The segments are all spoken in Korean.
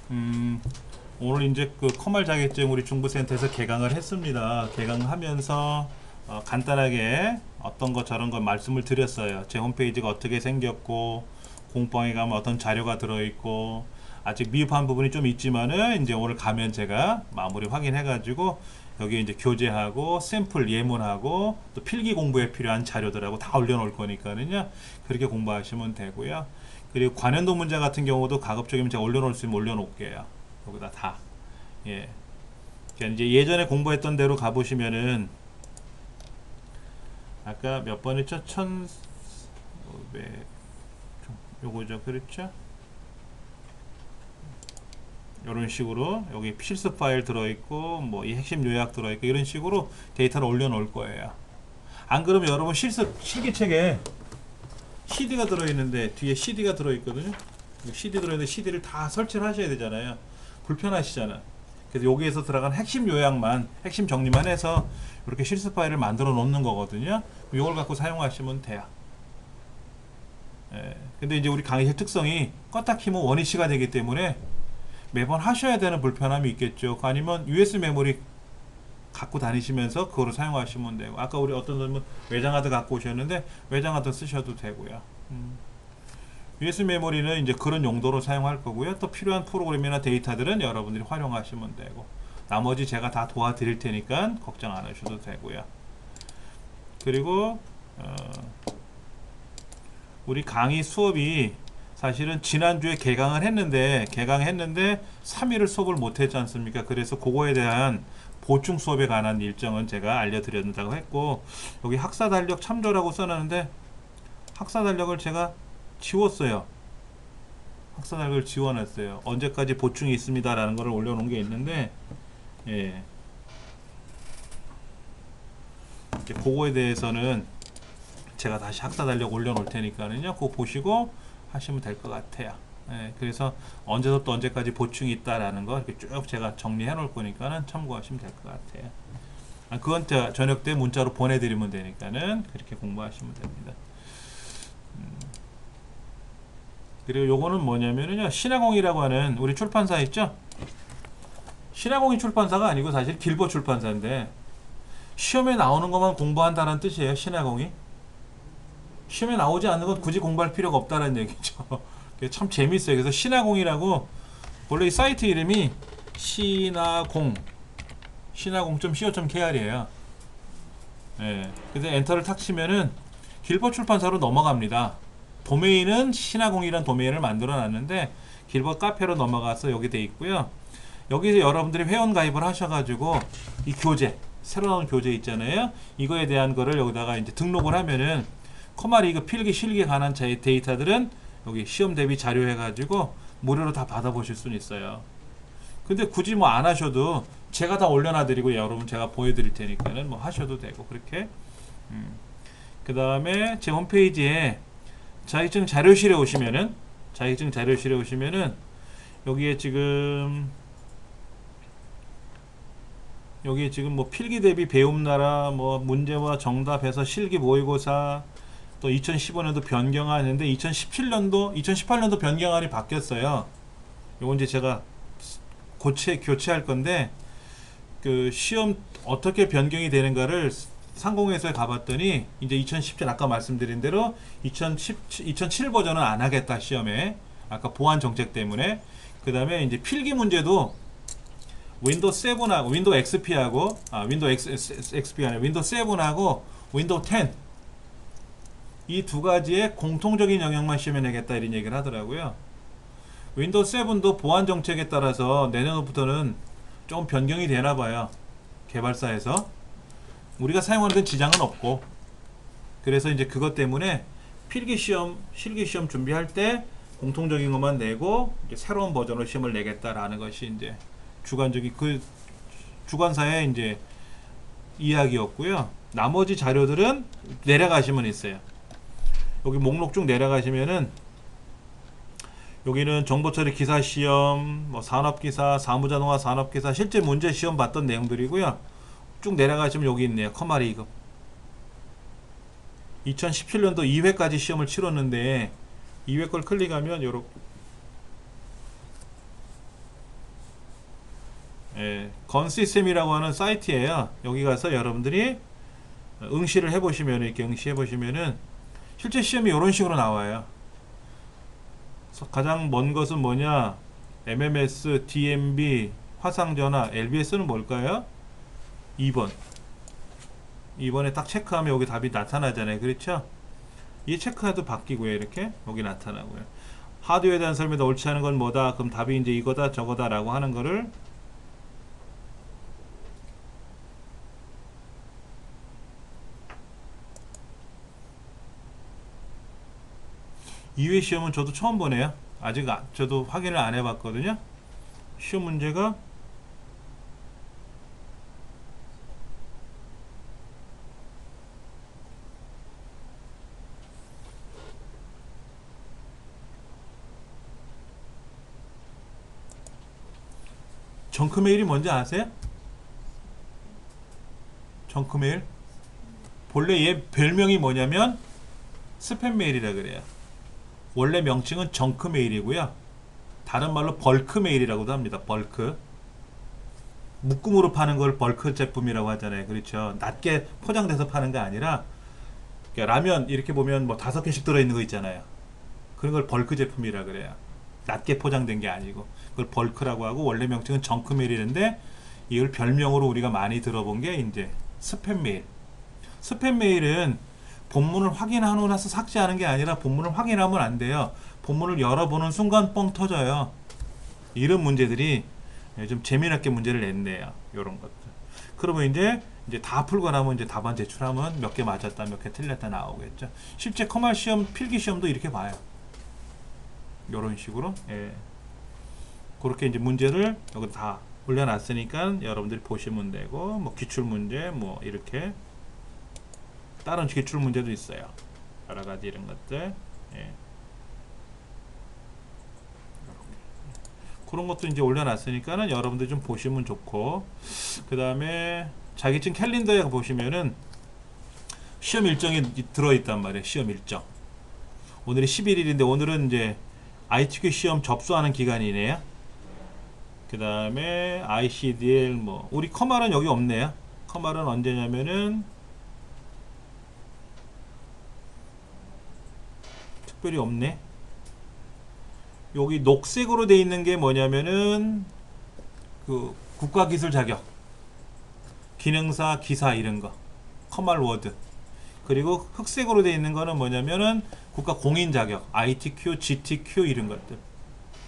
오늘 이제 그 커말 자격증 우리 중부센터에서 개강을 했습니다. 개강하면서 간단하게 어떤 거 저런 거 말씀을 드렸어요. 제 홈페이지가 어떻게 생겼고 공방에 가면 어떤 자료가 들어있고 아직 미흡한 부분이 좀 있지만은 이제 오늘 가면 제가 마무리 확인해가지고 여기 이제 교재하고 샘플 예문하고 또 필기 공부에 필요한 자료들하고 다 올려놓을 거니까는요. 그렇게 공부하시면 되고요. 그리고 관련도 문제 같은 경우도 가급적이면 제가 올려놓을 수 있으면 올려놓을게요. 여기다 다. 예. 그러니까 이제 예전에 공부했던 대로 가보시면은 아까 몇 번 했죠? 1500 요거죠. 그렇죠? 이런 식으로 여기 실습 파일 들어있고 뭐 이 핵심 요약 들어있고 이런 식으로 데이터를 올려놓을 거예요. 안 그러면 여러분 실기책에 CD가 들어있는데 뒤에 CD가 들어있거든요. CD 들어있는데 CD를 다 설치를 하셔야 되잖아요. 불편하시잖아. 그래서 여기에서 들어간 핵심 요약만 핵심 정리만 해서 이렇게 실습 파일을 만들어 놓는 거거든요. 이걸 갖고 사용하시면 돼요. 예. 근데 이제 우리 강의실 특성이 껐다 키면 원위치가 되기 때문에 매번 하셔야 되는 불편함이 있겠죠. 아니면 USB 메모리 갖고 다니시면서 그거를 사용하시면 되고, 아까 우리 어떤 분은 외장하드 갖고 오셨는데 외장하드 쓰셔도 되고요. USB 메모리는 이제 그런 용도로 사용할 거고요. 또 필요한 프로그램이나 데이터들은 여러분들이 활용하시면 되고, 나머지 제가 다 도와드릴 테니까 걱정 안 하셔도 되고요. 그리고 우리 강의 수업이 사실은 지난주에 개강했는데 3일을 수업을 못했지 않습니까? 그래서 그거에 대한 보충 수업에 관한 일정은 제가 알려드린다고 했고, 여기 학사 달력 참조라고 써놨는데 학사 달력을 제가 지웠어요. 학사 달력을 지워놨어요. 언제까지 보충이 있습니다 라는 거를 올려놓은 게 있는데, 예. 이제 그거에 대해서는 제가 다시 학사 달력 올려놓을 테니까는요, 그거 보시고 하시면 될 것 같아요. 예, 그래서 언제부터 언제까지 보충이 있다라는 거 이렇게 쭉 제가 정리해 놓을 거니까는 참고하시면 될 것 같아요. 그건 저녁 때 문자로 보내드리면 되니까는 그렇게 공부하시면 됩니다. 그리고 요거는 뭐냐면은요, 신화공이라고 하는 우리 출판사 있죠? 신화공이 출판사가 아니고 사실 길보 출판사인데 시험에 나오는 것만 공부한다는 뜻이에요. 신화공이 시험에 나오지 않는 건 굳이 공부할 필요가 없다는 얘기죠. 참 재밌어요. 그래서 신화공이라고, 원래 이 사이트 이름이 신화공.co.kr이에요. 예. 그래서 엔터를 탁 치면은 길보 출판사로 넘어갑니다. 도메인은 신화공이라는 도메인을 만들어 놨는데 길보 카페로 넘어가서 여기 돼 있고요. 여기서 여러분들이 회원 가입을 하셔가지고 이 교재, 새로 나온 교재 있잖아요. 이거에 대한 거를 여기다가 이제 등록을 하면은 커마리그 필기 실기에 관한 데이터들은 여기 시험 대비 자료 해가지고 무료로 다 받아보실 수는 있어요. 근데 굳이 뭐 안 하셔도 제가 다 올려놔드리고 여러분 제가 보여드릴 테니까는 뭐 하셔도 되고 그렇게. 그 다음에 제 홈페이지에 자격증 자료실에 오시면은 여기에 지금 뭐 필기 대비 배움나라 뭐 문제와 정답해서 실기 모의고사, 또 2015년도 변경안인데 2018년도 변경안이 바뀌었어요. 요건 이제 제가 교체할 건데, 그 시험 어떻게 변경이 되는가를 상공회사에 가봤더니 이제 2017 아까 말씀드린 대로 2007 버전은 안 하겠다 시험에, 아까 보안 정책 때문에. 그 다음에 이제 필기 문제도 윈도우 7하고 윈도우 XP하고 XP가 아니라 윈도우 7하고 윈도우 10 이 두 가지의 공통적인 영역만 시험에 내겠다 이런 얘기를 하더라고요. 윈도우 7도 보안 정책에 따라서 내년부터는 좀 변경이 되나 봐요. 개발사에서. 우리가 사용하는 데는 지장은 없고, 그래서 이제 그것 때문에 필기시험, 실기시험 준비할 때 공통적인 것만 내고 이제 새로운 버전으로 시험을 내겠다라는 것이 이제 주관적인 그 주관사의 이제 이야기였고요. 나머지 자료들은 내려가시면 있어요. 여기 목록 쭉 내려가시면은 여기는 정보처리 기사 시험, 뭐 산업기사, 사무자동화 산업기사 실제 문제 시험 봤던 내용들이고요. 쭉 내려가시면 여기 있네요. 커마리 이거 2017년도 2회까지 시험을 치렀는데 2회 걸 클릭하면 요렇게 예, 건시스템이라고 하는 사이트예요. 여기 가서 여러분들이 응시를 해보시면, 이렇게 응시해보시면은 실제 시험이 이런 식으로 나와요. 가장 먼 것은 뭐냐? MMS, DMB, 화상전화, LBS는 뭘까요? 2번. 2번에 딱 체크하면 여기 답이 나타나잖아요. 그렇죠? 이 체크해도 바뀌고요. 이렇게 여기 나타나고요. 하드웨어에 대한 설명에 옳지 않은 건 뭐다? 그럼 답이 이제 이거다 저거다 라고 하는 거를 이외 시험은 저도 처음 보네요. 아직 저도 확인을 안 해봤거든요. 시험 문제가 정크 메일이 뭔지 아세요? 정크 메일? 본래 얘 별명이 뭐냐면 스팸 메일이라 그래요. 원래 명칭은 정크 메일이고요. 다른 말로 벌크 메일이라고도 합니다. 벌크. 묶음으로 파는 걸 벌크 제품이라고 하잖아요. 그렇죠. 낮게 포장돼서 파는 게 아니라 라면 이렇게 보면 뭐 5개씩 들어있는 거 있잖아요. 그런 걸 벌크 제품이라 그래요. 낮게 포장된 게 아니고 그걸 벌크라고 하고 원래 명칭은 정크 메일인데 이걸 별명으로 우리가 많이 들어본 게 이제 스팸 메일. 스팸 메일은 본문을 확인하고 나서 삭제하는 게 아니라 본문을 확인하면 안 돼요. 본문을 열어보는 순간 뻥 터져요. 이런 문제들이 좀 재미나게 문제를 냈네요. 이런 것들. 그러면 이제 다 풀고 나면 이제 답안 제출하면 몇 개 맞았다, 몇 개 틀렸다 나오겠죠. 실제 커말 시험, 필기 시험도 이렇게 봐요. 이런 식으로. 예. 그렇게 이제 문제를 여기 다 올려놨으니까 여러분들이 보시면 되고, 뭐 기출 문제, 뭐 이렇게 다른 기출 문제도 있어요. 여러 가지 이런 것들. 예. 그런 것도 이제 올려놨으니까는 여러분들 좀 보시면 좋고, 그 다음에 자격증 캘린더에 보시면은 시험 일정이 들어있단 말이에요. 시험 일정. 오늘이 11일인데 오늘은 이제 ITQ 시험 접수하는 기간이네요. 그 다음에 ICDL 뭐 우리 커말은 여기 없네요. 커말은 언제냐면은 특별히 없네. 여기 녹색으로 돼 있는 게 뭐냐면은 그 국가기술 자격, 기능사, 기사 이런 거, 커말 워드. 그리고 흑색으로 돼 있는 거는 뭐냐면은 국가 공인 자격, ITQ, GTQ 이런 것들.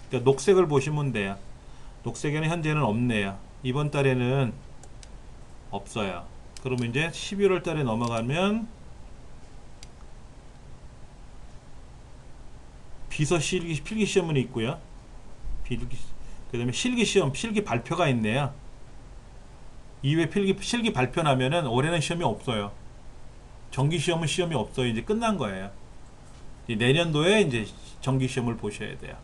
그러니까 녹색을 보시면 돼요. 녹색에는 현재는 없네요. 이번 달에는 없어요. 그러면 이제 11월 달에 넘어가면 비서 실기 필기 시험은 있고요. 그 다음에 실기 시험, 실기 발표가 있네요. 이외 실기 발표 나면은 올해는 시험이 없어요. 정기 시험은 시험이 없어요. 이제 끝난 거예요. 내년도에 이제 정기 시험을 보셔야 돼요.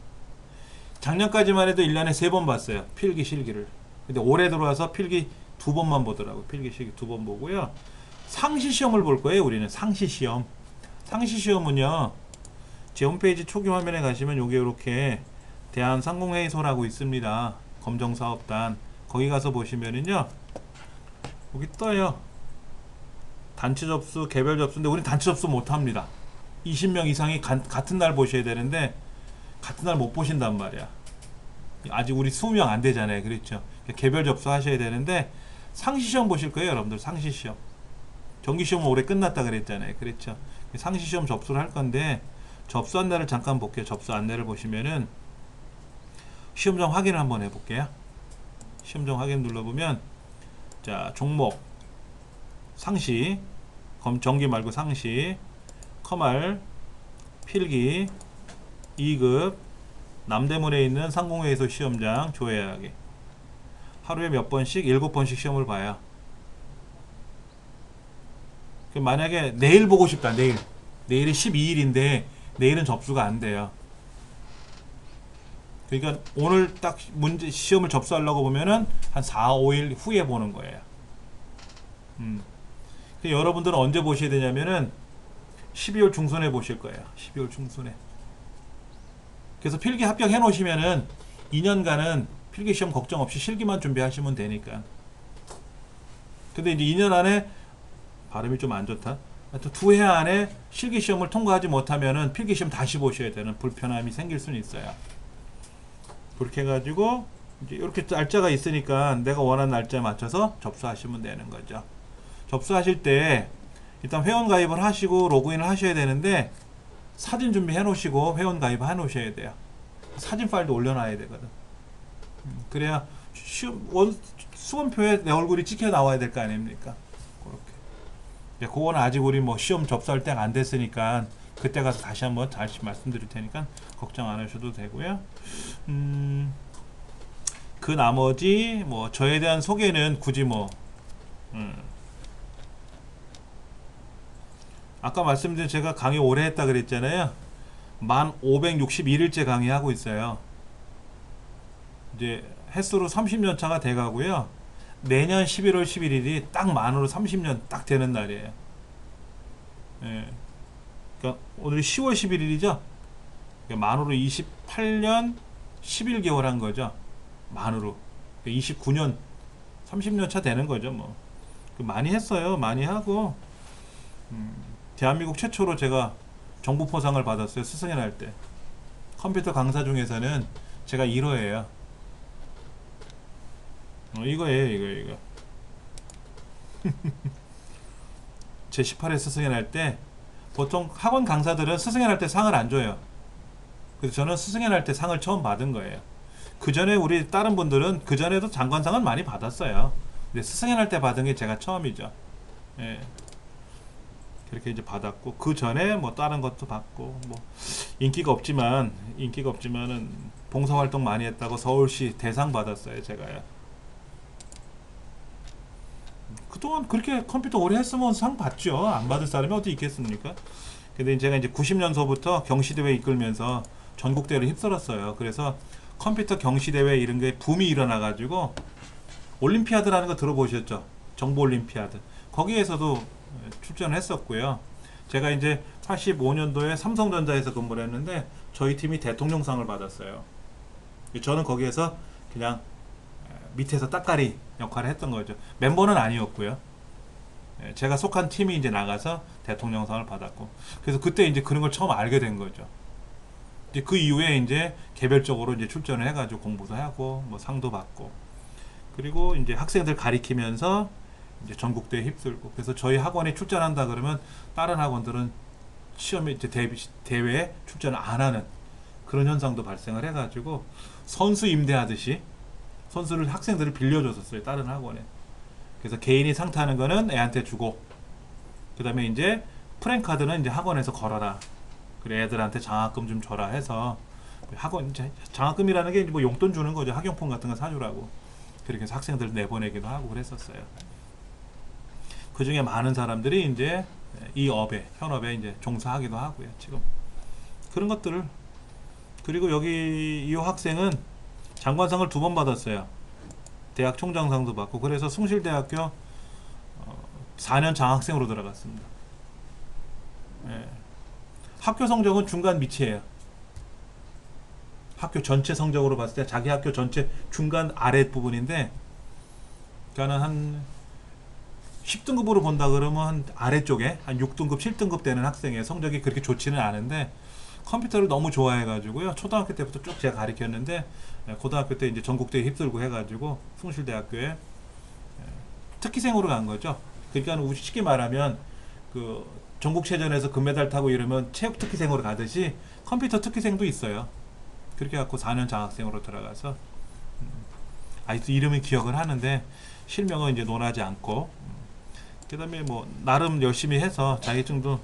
작년까지만 해도 1년에 3번 봤어요. 필기 실기를. 근데 올해 들어와서 필기 2번만 보더라고요. 필기 실기 2번 보고요. 상시 시험을 볼 거예요. 우리는 상시 시험. 상시 시험은요. 제 홈페이지 초기 화면에 가시면 요게 이렇게 대한상공회의소라고 있습니다. 검정사업단. 거기 가서 보시면은요. 여기 떠요. 단체 접수, 개별 접수인데 우린 단체 접수 못합니다. 20명 이상이 같은 날 보셔야 되는데 같은 날 못 보신단 말이야. 아직 우리 20명 안 되잖아요. 그렇죠? 개별 접수 하셔야 되는데 상시시험 보실 거예요. 여러분들 상시시험. 정기시험은 올해 끝났다 그랬잖아요. 그렇죠? 상시시험 접수를 할 건데 접수 안내를 잠깐 볼게요. 접수 안내를 보시면은 시험장 확인을 한번 해볼게요. 시험장 확인 눌러보면 자 종목 상시 정기 말고 상시 커말 필기 2급 남대문에 있는 상공회의소 시험장 조회하기 하루에 몇 번씩 7번씩 시험을 봐요. 만약에 내일 보고 싶다. 내일이 12일인데 내일은 접수가 안 돼요. 그러니까 오늘 딱 문제 시험을 접수하려고 보면은 한 4, 5일 후에 보는 거예요. 여러분들은 언제 보셔야 되냐면은 12월 중순에 보실 거예요. 12월 중순에. 그래서 필기 합격해 놓으시면은 2년간은 필기시험 걱정 없이 실기만 준비하시면 되니까. 근데 이제 2년 안에, 발음이 좀 안 좋다. 또 2해 안에 실기시험을 통과하지 못하면은 필기시험 다시 보셔야 되는 불편함이 생길 수는 있어요. 그렇게 해가지고 이제 이렇게 날짜가 있으니까 내가 원하는 날짜에 맞춰서 접수하시면 되는 거죠. 접수하실 때 일단 회원 가입을 하시고 로그인을 하셔야 되는데, 사진 준비해 놓으시고 회원 가입 해 놓으셔야 돼요. 사진 파일도 올려놔야 되거든. 그래야 수험표에 내 얼굴이 찍혀 나와야 될 거 아닙니까? 그렇게. 그거는 아직 우리 뭐 시험 접수할 때가 안 됐으니까 그때 가서 다시 한번 말씀드릴 테니까 걱정 안 하셔도 되고요. 그 나머지 뭐 저에 대한 소개는 굳이 뭐 아까 말씀드린 제가 강의 오래 했다 그랬잖아요. 1561일째 강의하고 있어요. 이제 횟수로 30년 차가 돼가고요. 내년 11월 11일이 딱 만으로 30년 딱 되는 날이에요. 예. 그러니까 오늘이 10월 11일이죠. 그러니까 만으로 28년 11개월 한 거죠. 만으로 29년 30년 차 되는 거죠. 뭐 많이 했어요. 많이 하고 대한민국 최초로 제가 정부포상을 받았어요. 스승의 날 때. 컴퓨터 강사 중에서는 제가 1호예요. 이거예요. 이거. 제 18회 스승의 날 때 보통 학원 강사들은 스승의 날 때 상을 안 줘요. 그래서 저는 스승의 날 때 상을 처음 받은 거예요. 그 전에 우리 다른 분들은 그 전에도 장관상은 많이 받았어요. 근데 스승의 날 때 받은 게 제가 처음이죠. 예. 그렇게 이제 받았고, 그 전에 뭐 다른 것도 받고, 뭐 인기가 없지만은 봉사활동 많이 했다고 서울시 대상 받았어요. 제가요. 그동안 그렇게 컴퓨터 오래 했으면 상 받죠. 안 받을 사람이 어디 있겠습니까? 근데 제가 이제 90년서부터 경시대회 이끌면서 전국대회를 휩쓸었어요. 그래서 컴퓨터 경시대회 이런 게 붐이 일어나가지고 올림피아드라는 거 들어보셨죠? 정보올림피아드. 거기에서도 출전을 했었고요. 제가 이제 85년도에 삼성전자에서 근무를 했는데 저희 팀이 대통령상을 받았어요. 저는 거기에서 그냥 밑에서 따까리 역할을 했던 거죠. 멤버는 아니었고요. 제가 속한 팀이 이제 나가서 대통령상을 받았고, 그래서 그때 이제 그런 걸 처음 알게 된 거죠. 이제 그 이후에 이제 개별적으로 이제 출전을 해가지고 공부도 하고 뭐 상도 받고, 그리고 이제 학생들 가리키면서 이제 전국대회 휩쓸고, 그래서 저희 학원에 출전한다 그러면 다른 학원들은 시험에 이제 대회에 출전을 안 하는 그런 현상도 발생을 해가지고 선수 임대하듯이 선수를 학생들을 빌려줬었어요. 다른 학원에. 그래서 개인이 상 타는 거는 애한테 주고, 그 다음에 이제 프랭카드는 이제 학원에서 걸어라. 그래 애들한테 장학금 좀 줘라 해서 학원 장학금이라는 게 뭐 용돈 주는 거죠. 학용품 같은 거 사주라고. 그렇게 해서 학생들 내보내기도 하고 그랬었어요. 그 중에 많은 사람들이 이제 이 업에, 현업에 이제 종사하기도 하고요. 지금 그런 것들을. 그리고 여기 이 학생은 장관상을 2번 받았어요. 대학 총장상도 받고. 그래서 숭실대학교 4년 장학생으로 들어갔습니다. 예. 학교 성적은 중간 밑이에요. 학교 전체 성적으로 봤을 때 자기 학교 전체 중간 아래 부분인데, 그러니까는 한 10등급으로 본다 그러면 한 아래쪽에 한 6등급, 7등급 되는 학생의 성적이 그렇게 좋지는 않은데 컴퓨터를 너무 좋아해 가지고요. 초등학교 때부터 쭉 제가 가르쳤는데 고등학교 때 이제 전국대회 휩쓸고 해 가지고 숭실대학교에 특기생으로 간 거죠. 그러니까 쉽게 말하면 그 전국체전에서 금메달 타고 이러면 체육 특기생으로 가듯이 컴퓨터 특기생도 있어요. 그렇게 갖고 4년 장학생으로 들어가서 아직도 이름은 기억을 하는데 실명은 이제 논하지 않고, 그 다음에 뭐 나름 열심히 해서 자격증도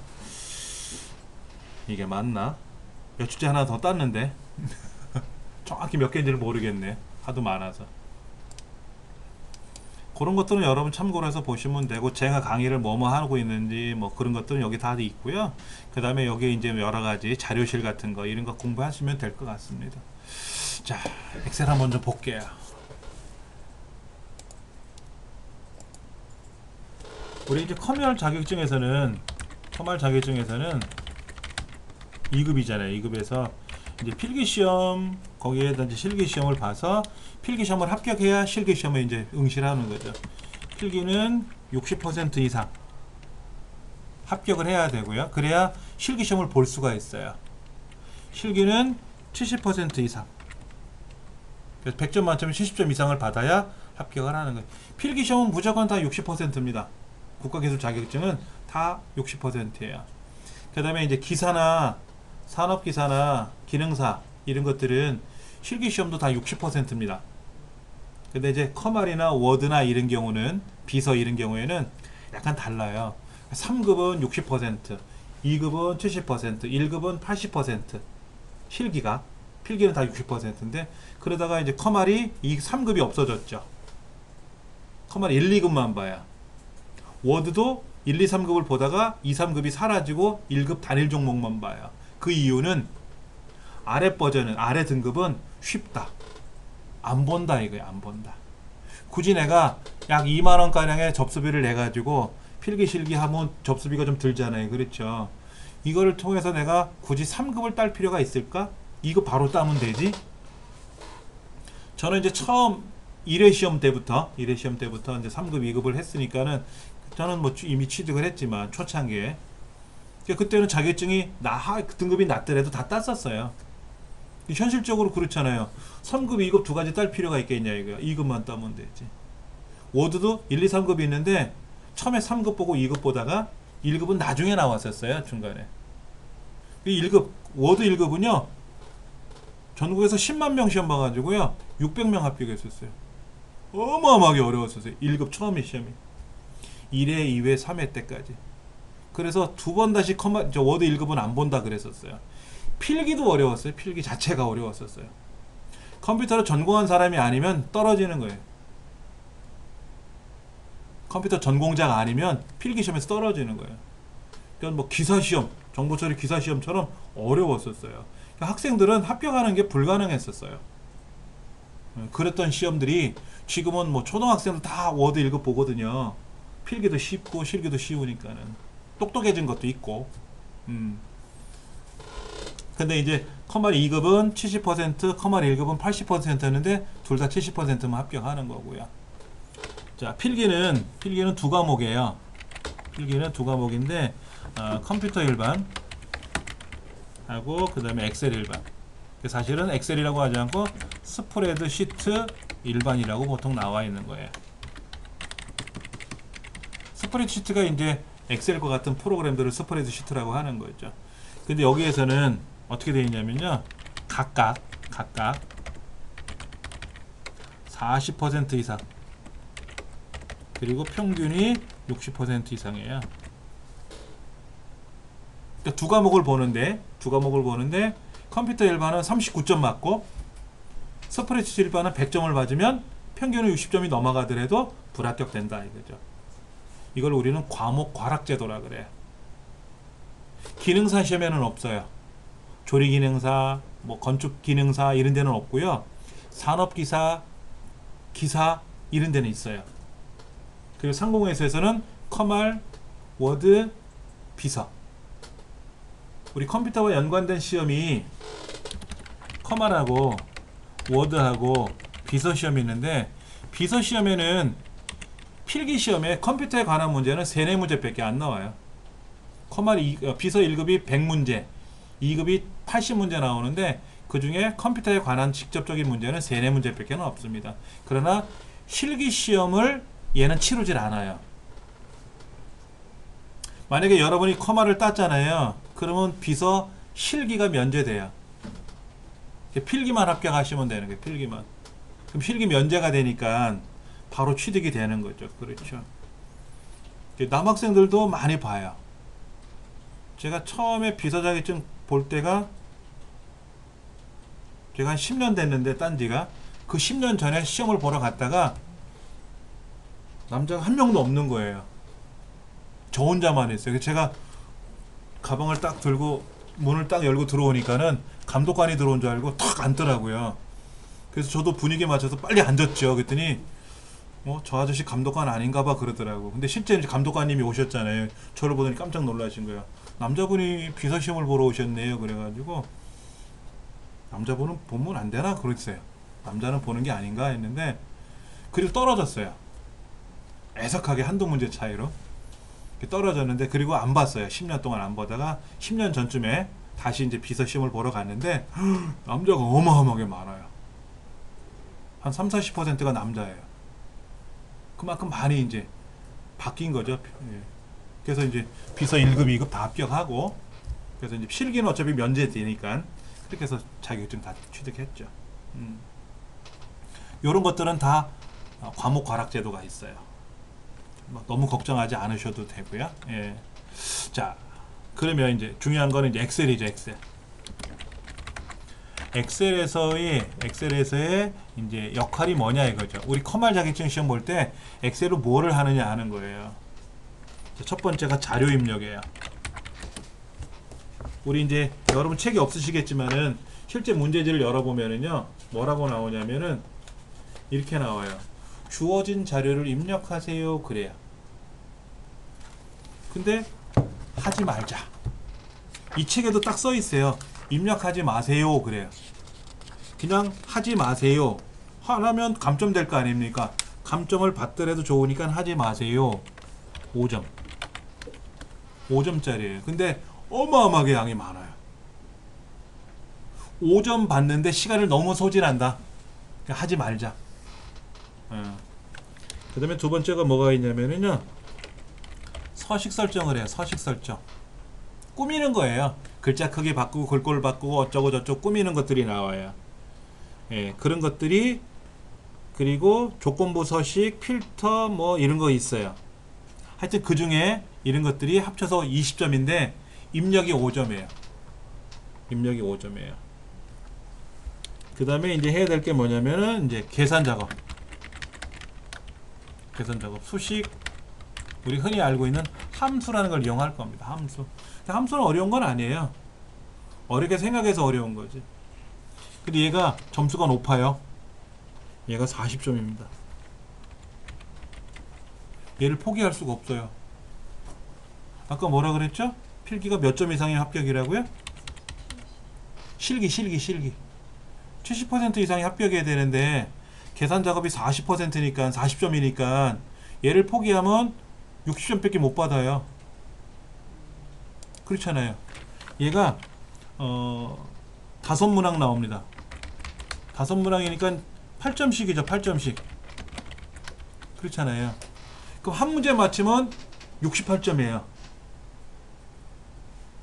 이게 맞나? 몇 주째 하나 더 땄는데 정확히 몇 개인지를 모르겠네. 하도 많아서. 그런 것들은 여러분 참고로 해서 보시면 되고, 제가 강의를 뭐뭐 하고 있는지 뭐 그런 것들은 여기 다 있고요. 그 다음에 여기 이제 여러 가지 자료실 같은 거 이런 거 공부하시면 될 것 같습니다. 자, 엑셀 한번 좀 볼게요. 우리 이제 커뮤얼 자격증에서는 2급이잖아요. 2급에서 이제 필기시험 거기에다 이제 실기시험을 봐서 필기시험을 합격해야 실기시험에 이제 응시를 하는 거죠. 필기는 60% 이상 합격을 해야 되고요. 그래야 실기시험을 볼 수가 있어요. 실기는 70% 이상. 그래서 100점 만점에 70점 이상을 받아야 합격을 하는 거예요. 필기시험은 무조건 다 60%입니다. 국가기술 자격증은 다 60%예요. 그 다음에 이제 기사나 산업기사나 기능사 이런 것들은 실기시험도 다 60%입니다. 근데 이제 커말이나 워드나 이런 경우는 비서 이런 경우에는 약간 달라요. 3급은 60%, 2급은 70%, 1급은 80%. 실기가 필기는 다 60%인데 그러다가 이제 커말이 이 3급이 없어졌죠. 커말 1, 2급만 봐요. 워드도 1, 2, 3급을 보다가 2, 3급이 사라지고 1급 단일 종목만 봐요. 그 이유는 아래 버전은 아래 등급은 쉽다. 안 본다 이거야. 안 본다. 굳이 내가 약 2만원 가량의 접수비를 내 가지고 필기 실기 하면 접수비가 좀 들잖아요. 그렇죠. 이거를 통해서 내가 굳이 3급을 딸 필요가 있을까? 2급 바로 따면 되지. 저는 이제 처음 1회 시험 때부터 이제 3급 2급을 했으니까는 저는 뭐 이미 취득을 했지만 초창기에 그때는 자격증이 등급이 낮더라도 다 땄었어요. 현실적으로 그렇잖아요. 3급, 2급 두 가지 딸 필요가 있겠냐 이거야. 2급만 따면 되지. 워드도 1, 2, 3급이 있는데 처음에 3급 보고 2급 보다가 1급은 나중에 나왔었어요. 중간에. 1급, 워드 1급은요. 전국에서 10만 명 시험 봐가지고요. 600명 합격했었어요. 어마어마하게 어려웠었어요. 1급 처음에 시험이. 1회, 2회, 3회 때까지. 그래서 두 번 다시 워드 1급은 안 본다 그랬었어요. 필기도 어려웠어요. 필기 자체가 어려웠었어요. 컴퓨터를 전공한 사람이 아니면 떨어지는 거예요. 컴퓨터 전공자가 아니면 필기시험에서 떨어지는 거예요. 그러니까 뭐 기사시험, 정보처리 기사시험처럼 어려웠었어요. 그러니까 학생들은 합격하는 게 불가능했었어요. 그랬던 시험들이 지금은 뭐 초등학생들 다 워드 1급 보거든요. 필기도 쉽고 실기도 쉬우니까는 똑똑해진 것도 있고. 근데 이제 커말 2급은 70%, 커말 1급은 80%였는데 둘 다 70%만 합격하는 거고요. 자, 필기는 두 과목이에요. 필기는 두 과목인데 컴퓨터 일반 하고 그 다음에 엑셀 일반. 사실은 엑셀이라고 하지 않고 스프레드 시트 일반이라고 보통 나와 있는 거예요. 스프레드 시트가 이제 엑셀과 같은 프로그램들을 스프레드 시트라고 하는 거죠. 근데 여기에서는 어떻게 되어 있냐면요. 각각 40% 이상 그리고 평균이 60% 이상이에요. 그러니까 두 과목을 보는데 컴퓨터 일반은 39점 맞고 스프레드시트 일반은 100점을 맞으면 평균은 60점이 넘어가더라도 불합격된다 이거죠. 이걸 우리는 과목 과락제도라 그래요. 기능사 시험에는 없어요. 조리기능사, 뭐 건축기능사 이런 데는 없고요. 산업기사, 기사 이런 데는 있어요. 그리고 상공회사에서는 커말, 워드, 비서. 우리 컴퓨터와 연관된 시험이 커말하고 워드하고 비서 시험이 있는데 비서 시험에는 필기 시험에 컴퓨터에 관한 문제는 3, 4문제밖에 안 나와요. 비서 1급이 100문제, 2급이 80문제 나오는데 그 중에 컴퓨터에 관한 직접적인 문제는 3, 4문제밖에 없습니다. 그러나 실기 시험을 얘는 치르질 않아요. 만약에 여러분이 커말을 땄잖아요. 그러면 비서 실기가 면제돼요. 필기만 합격하시면 되는 거예요. 필기만. 그럼 실기 면제가 되니까 바로 취득이 되는 거죠. 그렇죠. 남학생들도 많이 봐요. 제가 처음에 비서 자격증 볼 때가 제가 한 10년 됐는데 딴 지가 그 10년 전에 시험을 보러 갔다가 남자가 한 명도 없는 거예요. 저 혼자만 했어요. 제가 가방을 딱 들고 문을 딱 열고 들어오니까는 감독관이 들어온 줄 알고 탁 앉더라고요. 그래서 저도 분위기에 맞춰서 빨리 앉았죠. 그랬더니 저 아저씨 감독관 아닌가 봐 그러더라고. 근데 실제 이제 감독관님이 오셨잖아요. 저를 보더니 깜짝 놀라신 거예요. 남자분이 비서시험을 보러 오셨네요. 그래가지고 남자 보면 안 되나 그랬어요. 남자는 보는 게 아닌가 했는데 그리고 떨어졌어요. 애석하게 한두 문제 차이로 떨어졌는데, 그리고 안 봤어요. 10년 동안 안 보다가 10년 전쯤에 다시 이제 비서 시험을 보러 갔는데 남자가 어마어마하게 많아요. 한 30-40%가 남자예요. 그만큼 많이 이제 바뀐 거죠. 예. 그래서 이제 비서 1급, 2급 다 합격하고, 그래서 이제 필기는 어차피 면제되니까 그렇게 해서 자격증 다 취득했죠. 이런 것들은 다 과목 과락 제도가 있어요. 너무 걱정하지 않으셔도 되고요. 예. 자, 그러면 이제 중요한 거는 이제 엑셀이죠. 엑셀에서의 이제 역할이 뭐냐 이거죠. 우리 커말 자격증 시험 볼 때 엑셀로 뭐를 하느냐 하는 거예요. 첫 번째가 자료 입력이에요. 우리 이제 여러분 책이 없으시겠지만은 실제 문제지를 열어보면은요, 뭐라고 나오냐면은 이렇게 나와요. 주어진 자료를 입력하세요. 그래요. 근데 하지 말자. 이 책에도 딱 써 있어요. 입력하지 마세요. 그래요. 그냥 하지 마세요. 하면 감점 될 거 아닙니까? 감점을 받더라도 좋으니까 하지 마세요. 5점. 5점짜리예요. 근데 어마어마하게 양이 많아요. 5점 받는데 시간을 너무 소진한다. 그러니까 하지 말자. 그 다음에 두 번째가 뭐가 있냐면요, 서식 설정을 해요. 서식 설정. 꾸미는 거예요. 글자 크기 바꾸고 글꼴 바꾸고 어쩌고 저쩌고 꾸미는 것들이 나와요. 예, 그런 것들이, 그리고 조건부 서식, 필터 뭐 이런 거 있어요. 하여튼 그 중에 이런 것들이 합쳐서 20점인데 입력이 5점이에요. 입력이 5점이에요. 그 다음에 이제 해야 될 게 뭐냐면은 이제 계산 작업. 수식, 우리 흔히 알고 있는 함수라는 걸 이용할 겁니다. 함수는 어려운 건 아니에요. 어렵게 생각해서 어려운 거지. 근데 얘가 점수가 높아요. 얘가 40점입니다. 얘를 포기할 수가 없어요. 아까 뭐라 그랬죠? 필기가 몇 점 이상의 합격이라고요? 실기 70% 이상이 합격해야 되는데 계산 작업이 40%니까 40점이니까 얘를 포기하면 60점밖에 못 받아요. 그렇잖아요. 얘가 5문항 나옵니다. 5문항이니까 8점씩이죠. 8점씩. 그렇잖아요. 그럼 한 문제 맞히면 68점이에요.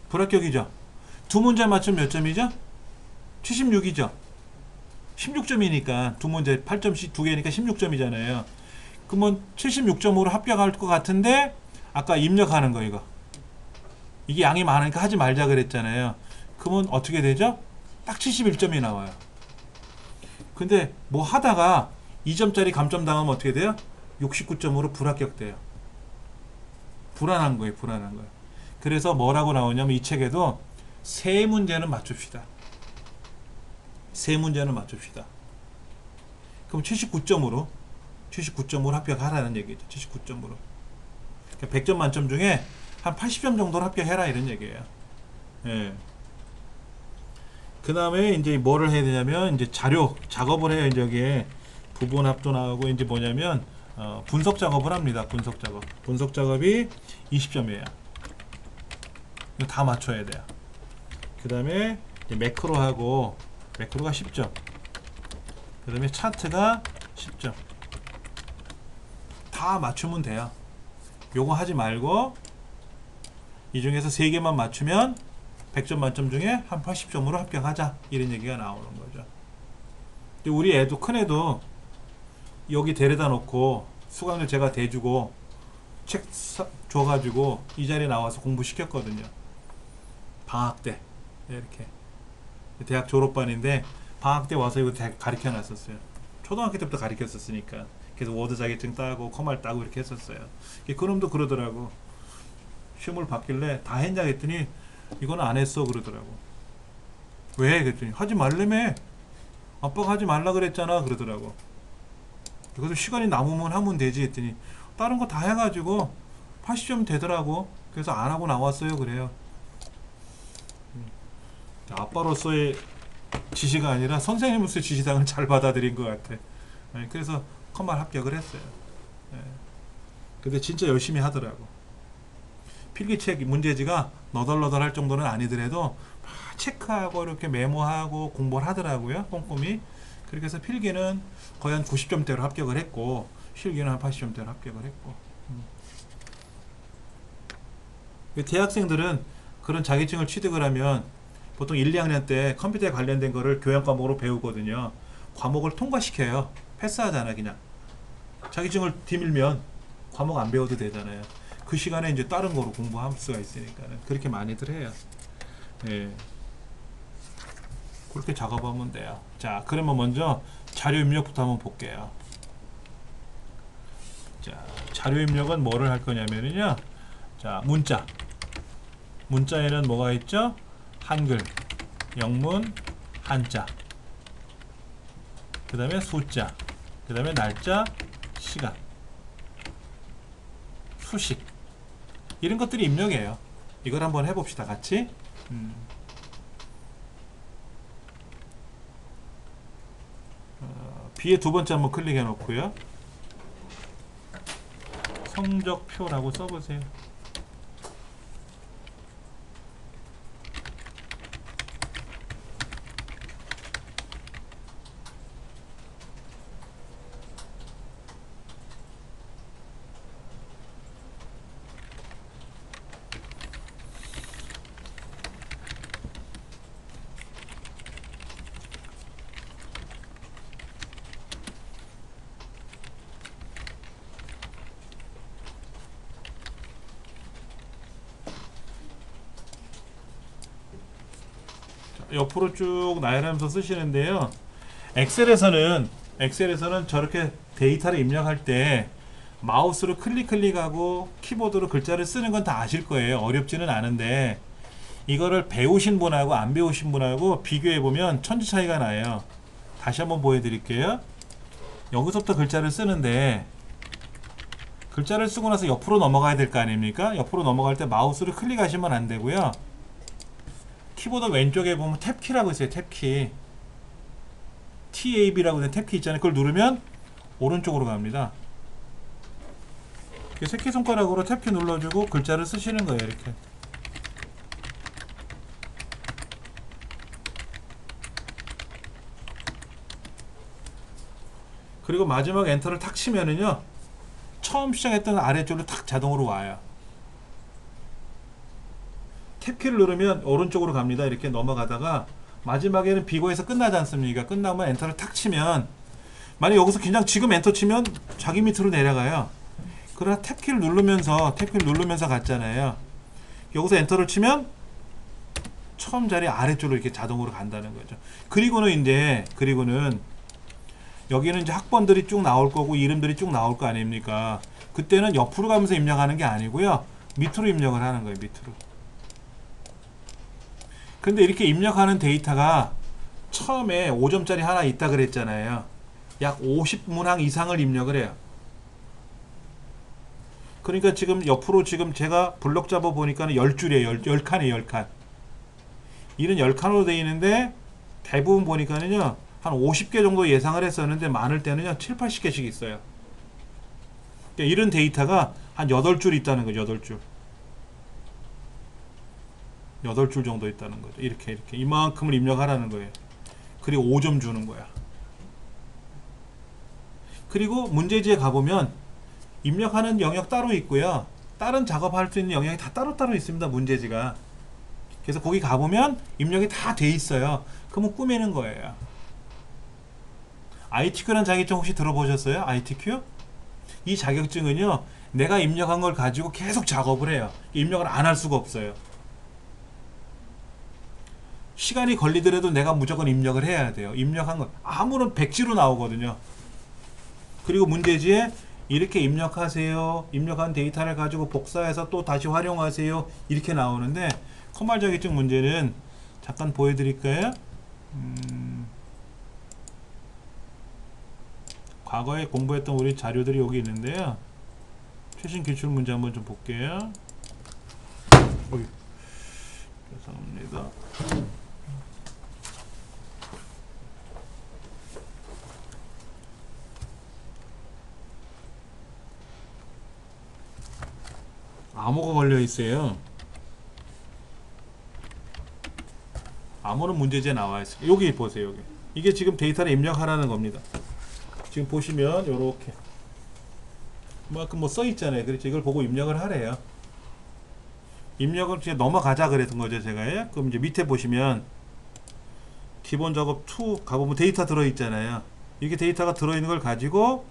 불합격이죠. 두 문제 맞추면 몇 점이죠? 76이죠. 16점이니까 두 문제 8점씩 두 개니까 16점이잖아요. 그러면 76점으로 합격할 것 같은데 아까 입력하는 거 이거. 이게 양이 많으니까 하지 말자 그랬잖아요. 그러면 어떻게 되죠? 딱 71점이 나와요. 근데 뭐 하다가 2점짜리 감점 당하면 어떻게 돼요? 69점으로 불합격돼요. 불안한 거예요. 그래서 뭐라고 나오냐면 이 책에도 세 문제는 맞춥시다. 그럼 79점으로 합격하라는 얘기죠. 79점으로. 그러니까 100점 만점 중에 한 80점 정도로 합격해라 이런 얘기예요. 예. 그 다음에 이제 뭐를 해야 되냐면 이제 자료 작업을 해요. 이제 여기에 부분 합도 나오고 이제 뭐냐면 분석 작업을 합니다. 분석 작업이 20점이에요. 이거 다 맞춰야 돼요. 그 다음에 매크로가 10점. 그 다음에 차트가 10점. 다 맞추면 돼요. 요거 하지 말고 이 중에서 3개만 맞추면 100점 만점 중에 한 80점으로 합격하자 이런 얘기가 나오는 거죠. 근데 우리 애도, 큰 애도 여기 데려다 놓고 수강료 제가 대주고 책 줘가지고 이 자리에 나와서 공부시켰거든요. 방학 때 이렇게 대학 졸업반인데 방학 때 와서 이거 가르쳐 놨었어요. 초등학교 때부터 가르쳤었으니까. 그래서 워드 자격증 따고 커말 따고 이렇게 했었어요. 그놈도 그러더라고. 시험을 받길래 다 했냐 했더니 이건 안 했어 그러더라고. 왜? 그랬더니 하지 말래매. 아빠가 하지 말라 그랬잖아 그러더라고. 그래서 시간이 남으면 하면 되지 했더니 다른 거 다 해가지고 80점 되더라고. 그래서 안 하고 나왔어요. 그래요. 아빠로서의 지시가 아니라 선생님으로서 지시사항을 잘 받아들인 것 같아. 그래서 컴말 합격을 했어요. 근데 진짜 열심히 하더라고. 필기책 문제지가 너덜너덜할 정도는 아니더라도 막 체크하고 이렇게 메모하고 공부를 하더라고요. 꼼꼼히. 그렇게 해서 필기는 거의 한 90점대로 합격을 했고 실기는 한 80점대로 합격을 했고. 대학생들은 그런 자격증을 취득을 하면 보통 1, 2학년 때 컴퓨터에 관련된 거를 교양 과목으로 배우거든요. 과목을 통과시켜요. 패스하잖아 그냥. 자격증을 뒤밀면 과목 안 배워도 되잖아요. 그 시간에 이제 다른 거로 공부할 수가 있으니까 그렇게 많이들 해요. 예. 그렇게 작업하면 돼요. 자, 그러면 먼저 자료 입력부터 한번 볼게요. 자, 자료 입력은 뭐를 할 거냐면요. 자, 문자에는 뭐가 있죠? 한글, 영문, 한자, 그 다음에 숫자, 그 다음에 날짜, 시간, 수식, 이런 것들이 입력이에요. 이걸 한번 해봅시다 같이. B의 두 번째 한번 클릭해 놓고요. 성적표라고 써보세요. 옆으로 쭉 나열하면서 쓰시는데요. 엑셀에서는 저렇게 데이터를 입력할 때 마우스로 클릭하고 키보드로 글자를 쓰는 건 다 아실 거예요. 어렵지는 않은데 이거를 배우신 분하고 안 배우신 분하고 비교해 보면 천지 차이가 나요. 다시 한번 보여드릴게요. 여기서부터 글자를 쓰는데 글자를 쓰고 나서 옆으로 넘어가야 될 거 아닙니까? 옆으로 넘어갈 때 마우스로 클릭하시면 안 되고요. 키보드 왼쪽에 보면 탭키라고 있어요. 탭키. TAB라고 된 탭키 있잖아요. 그걸 누르면 오른쪽으로 갑니다. 새끼손가락으로 탭키 눌러주고 글자를 쓰시는 거예요. 이렇게. 그리고 마지막 엔터를 탁 치면은요. 처음 시작했던 아래쪽으로 탁 자동으로 와요. 탭키를 누르면 오른쪽으로 갑니다. 이렇게 넘어가다가 마지막에는 비고에서 끝나지 않습니까? 끝나면 엔터를 탁 치면 만약 여기서 그냥 지금 엔터 치면 자기 밑으로 내려가요. 그러나 탭키를 누르면서 갔잖아요. 여기서 엔터를 치면 처음 자리 아래쪽으로 이렇게 자동으로 간다는 거죠. 그리고는 여기는 이제 학번들이 쭉 나올 거고 이름들이 쭉 나올 거 아닙니까? 그때는 옆으로 가면서 입력하는 게 아니고요. 밑으로 입력을 하는 거예요. 밑으로. 근데 이렇게 입력하는 데이터가 처음에 5점짜리 하나 있다 그랬잖아요. 약 50문항 이상을 입력을 해요. 그러니까 지금 옆으로 지금 제가 블럭 잡아 보니까는 10줄이에요. 10칸이에요. 10칸. 이런 10칸으로 되어 있는데 대부분 보니까는요. 한 50개 정도 예상을 했었는데 많을 때는요. 7, 80개씩 있어요. 그러니까 이런 데이터가 한 8줄 있다는 거죠. 8줄. 8줄 정도 있다는 거죠. 이렇게 이만큼을 입력하라는 거예요. 그리고 5점 주는 거야. 그리고 문제지에 가보면 입력하는 영역 따로 있고요. 다른 작업할 수 있는 영역이 다 따로따로 있습니다. 문제지가. 그래서 거기 가보면 입력이 다 돼 있어요. 그러면 꾸미는 거예요. ITQ라는 자격증 혹시 들어보셨어요? ITQ? 이 자격증은요. 내가 입력한 걸 가지고 계속 작업을 해요. 입력을 안 할 수가 없어요. 시간이 걸리더라도 내가 무조건 입력을 해야 돼요. 입력한 거 아무런 백지로 나오거든요. 그리고 문제지에 이렇게 입력하세요. 입력한 데이터를 가지고 복사해서 또 다시 활용하세요. 이렇게 나오는데 컴말 자격증 문제는 잠깐 보여드릴까요? 과거에 공부했던 우리 자료들이 여기 있는데요. 최신 기출 문제 한번 좀 볼게요. 죄송합니다. 암호가 걸려 있어요. 암호는 문제지에 나와 있어요. 여기 보세요. 여기. 이게 지금 데이터를 입력하라는 겁니다. 지금 보시면 요렇게 그만큼 뭐 써 있잖아요. 그렇죠. 이걸 보고 입력을 하래요. 입력을 그냥 넘어가자 그랬던 거죠, 제가. 그럼 이제 밑에 보시면 기본 작업 2 가보면 데이터 들어있잖아요. 이게 데이터가 들어있는 걸 가지고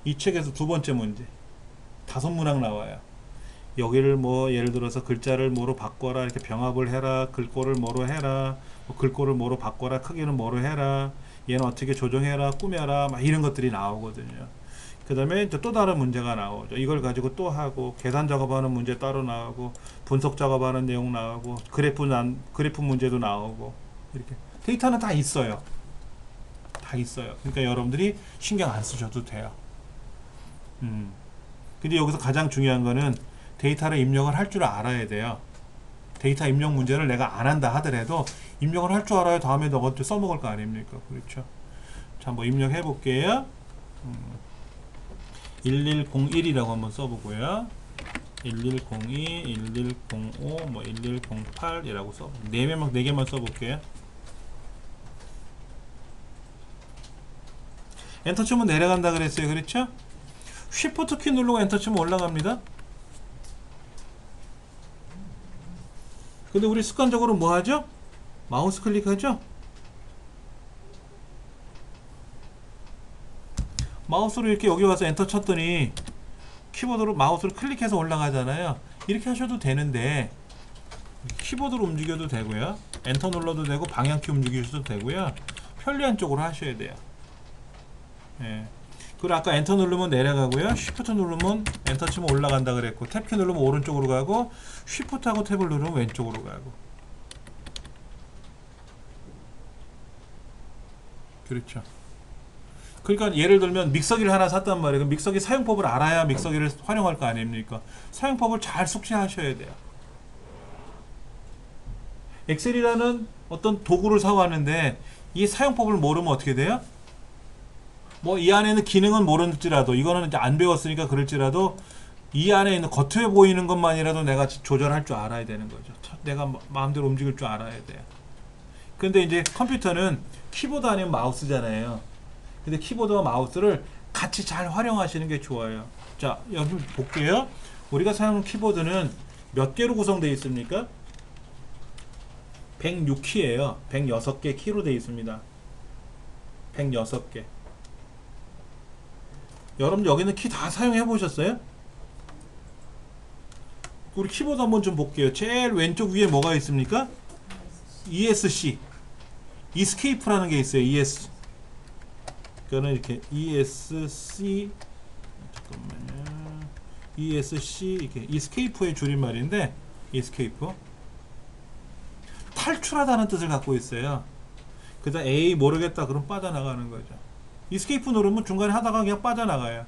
이 책에서 두 번째 문제 5문항 나와요. 여기를 뭐 예를 들어서 글자를 뭐로 바꿔라, 이렇게 병합을 해라, 글꼴을 뭐로 해라, 뭐 글꼴을 뭐로 바꿔라, 크기는 뭐로 해라, 얘는 어떻게 조정해라, 꾸며라, 막 이런 것들이 나오거든요. 그 다음에 또 다른 문제가 나오죠. 이걸 가지고 또 하고, 계산 작업하는 문제 따로 나오고, 분석 작업하는 내용 나오고, 그래프 문제도 나오고, 이렇게 데이터는 다 있어요. 다 있어요. 그러니까 여러분들이 신경 안 쓰셔도 돼요. 근데 여기서 가장 중요한 거는 데이터를 입력을 할 줄 알아야 돼요. 데이터 입력 문제를 내가 안 한다 하더라도 입력을 할 줄 알아야 다음에 너가 써먹을 거 아닙니까? 그렇죠? 자, 한번 입력해 볼게요. 1101이라고 한번 써보고요. 1102, 1105, 뭐 1108이라고 써. 4개만 써볼게요. 엔터 치면 내려간다 그랬어요. 그렇죠? 쉬프트 키 누르고 엔터 치면 올라갑니다. 근데 우리 습관적으로 뭐 하죠? 마우스 클릭하죠? 마우스로 이렇게 여기 와서 엔터 쳤더니 키보드로 마우스를 클릭해서 올라가잖아요. 이렇게 하셔도 되는데 키보드로 움직여도 되고요. 엔터 눌러도 되고 방향키 움직이셔도 되고요. 편리한 쪽으로 하셔야 돼요. 예. 그리고 아까 엔터 누르면 내려가고요. 쉬프트 누르면 엔터 치면 올라간다 그랬고, 탭키 누르면 오른쪽으로 가고, 쉬프트하고 탭을 누르면 왼쪽으로 가고. 그렇죠. 그러니까 예를 들면 믹서기를 하나 샀단 말이에요. 그럼 믹서기 사용법을 알아야 믹서기를 활용할 거 아닙니까? 사용법을 잘 숙지하셔야 돼요. 엑셀이라는 어떤 도구를 사왔는데 이 사용법을 모르면 어떻게 돼요? 뭐 이 안에 있는 기능은 모르지라도, 이거는 이제 안 배웠으니까 그럴지라도 이 안에 있는 겉에 보이는 것만이라도 내가 조절할 줄 알아야 되는 거죠. 내가 마음대로 움직일 줄 알아야 돼요. 근데 이제 컴퓨터는 키보드 아니면 마우스잖아요. 근데 키보드와 마우스를 같이 잘 활용하시는 게 좋아요. 자, 여기 볼게요. 우리가 사용하는 키보드는 몇 개로 구성되어 있습니까? 106키예요. 106개 키로 되어 있습니다. 106개. 여러분 여기는 키 다 사용해 보셨어요? 우리 키보드 한번 좀 볼게요. 제일 왼쪽 위에 뭐가 있습니까? ESC, Escape라는 게 있어요. ESC. 그거는 이렇게 ESC, 잠깐만요. ESC, 이렇게 Escape의 줄임말인데, Escape. 탈출하다는 뜻을 갖고 있어요. 그래서 에이 모르겠다 그럼 빠져나가는 거죠. Escape 누르면 중간에 하다가 그냥 빠져나가요.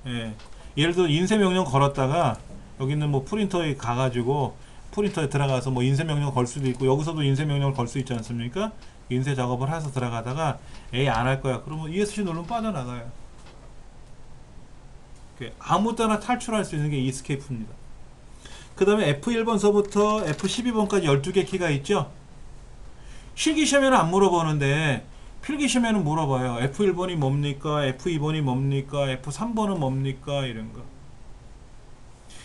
예. 예를 들어 인쇄 명령 걸었다가 여기 있는 뭐 프린터에 가가지고 프린터에 들어가서 뭐 인쇄 명령 걸 수도 있고, 여기서도 인쇄 명령을 걸 수 있지 않습니까? 인쇄 작업을 해서 들어가다가 에이 안 할 거야 그러면 ESC 누르면 빠져나가요. 아무 때나 탈출할 수 있는 게 Escape입니다. 그 다음에 F1번서부터 F12번까지 12개 키가 있죠. 실기시험에는 안 물어보는데 필기시험에는 물어봐요. F1번이 뭡니까? F2번이 뭡니까? F3번은 뭡니까? 이런 거.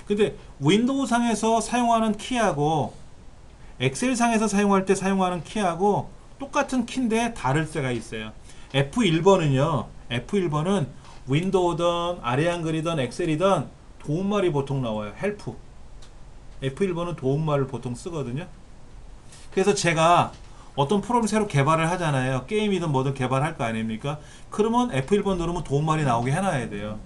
근데 윈도우 상에서 사용하는 키하고 엑셀 상에서 사용할 때 사용하는 키하고 똑같은 키인데 다를 때가 있어요. F1번은요. F1번은 윈도우든 아래한글이든 엑셀이든 도움말이 보통 나와요. 헬프. F1번은 도움말을 보통 쓰거든요. 그래서 제가 어떤 프로그램을 새로 개발을 하잖아요. 게임이든 뭐든 개발할 거 아닙니까? 그러면 F1번 누르면 도움말이 나오게 해놔야 돼요.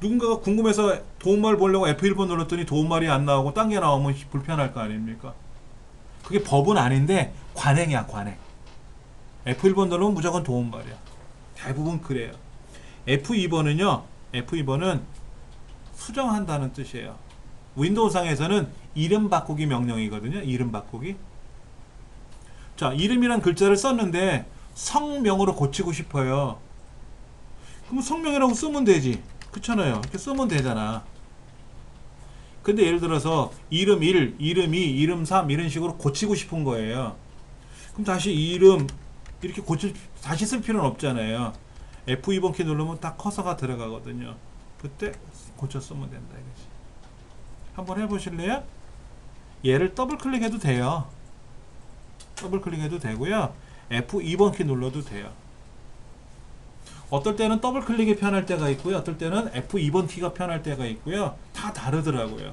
누군가가 궁금해서 도움말 보려고 F1번 눌렀더니 도움말이 안 나오고 딴 게 나오면 불편할 거 아닙니까? 그게 법은 아닌데 관행이야, 관행. F1번 누르면 무조건 도움말이야. 대부분 그래요. F2번은요. F2번은 수정한다는 뜻이에요. 윈도우 상에서는 이름 바꾸기 명령이거든요. 이름 바꾸기. 자, 이름이란 글자를 썼는데 성명으로 고치고 싶어요. 그럼 성명이라고 쓰면 되지. 그렇잖아요. 이렇게 쓰면 되잖아. 근데 예를 들어서 이름 1, 이름 2, 이름 3 이런 식으로 고치고 싶은 거예요. 그럼 다시 이름 이렇게 다시 쓸 필요는 없잖아요. F2번 키 누르면 딱 커서가 들어가거든요. 그때 고쳐 쓰면 된다 이거지. 한번 해보실래요? 얘를 더블 클릭해도 돼요. 더블 클릭해도 되고요. F2번 키 눌러도 돼요. 어떨 때는 더블 클릭이 편할 때가 있고요. 어떨 때는 F2번 키가 편할 때가 있고요. 다 다르더라고요.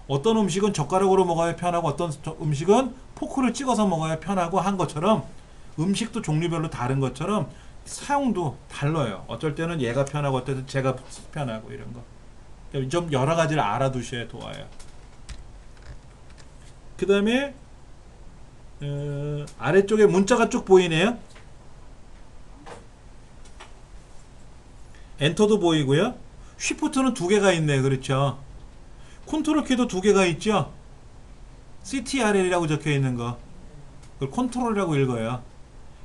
어떤 음식은 젓가락으로 먹어야 편하고 어떤 음식은 포크를 찍어서 먹어야 편하고 한 것처럼 음식도 종류별로 다른 것처럼 사용도 달라요. 어쩔 때는 얘가 편하고 어떨 때는 제가 편하고 이런 거. 좀 여러 가지를 알아두셔야 좋아요. 그 다음에 아래쪽에 문자가 쭉 보이네요. 엔터도 보이고요. 쉬프트는 두 개가 있네요. 그렇죠. 컨트롤 키도 두 개가 있죠. CTRL이라고 적혀 있는 거. 그걸 컨트롤이라고 읽어요.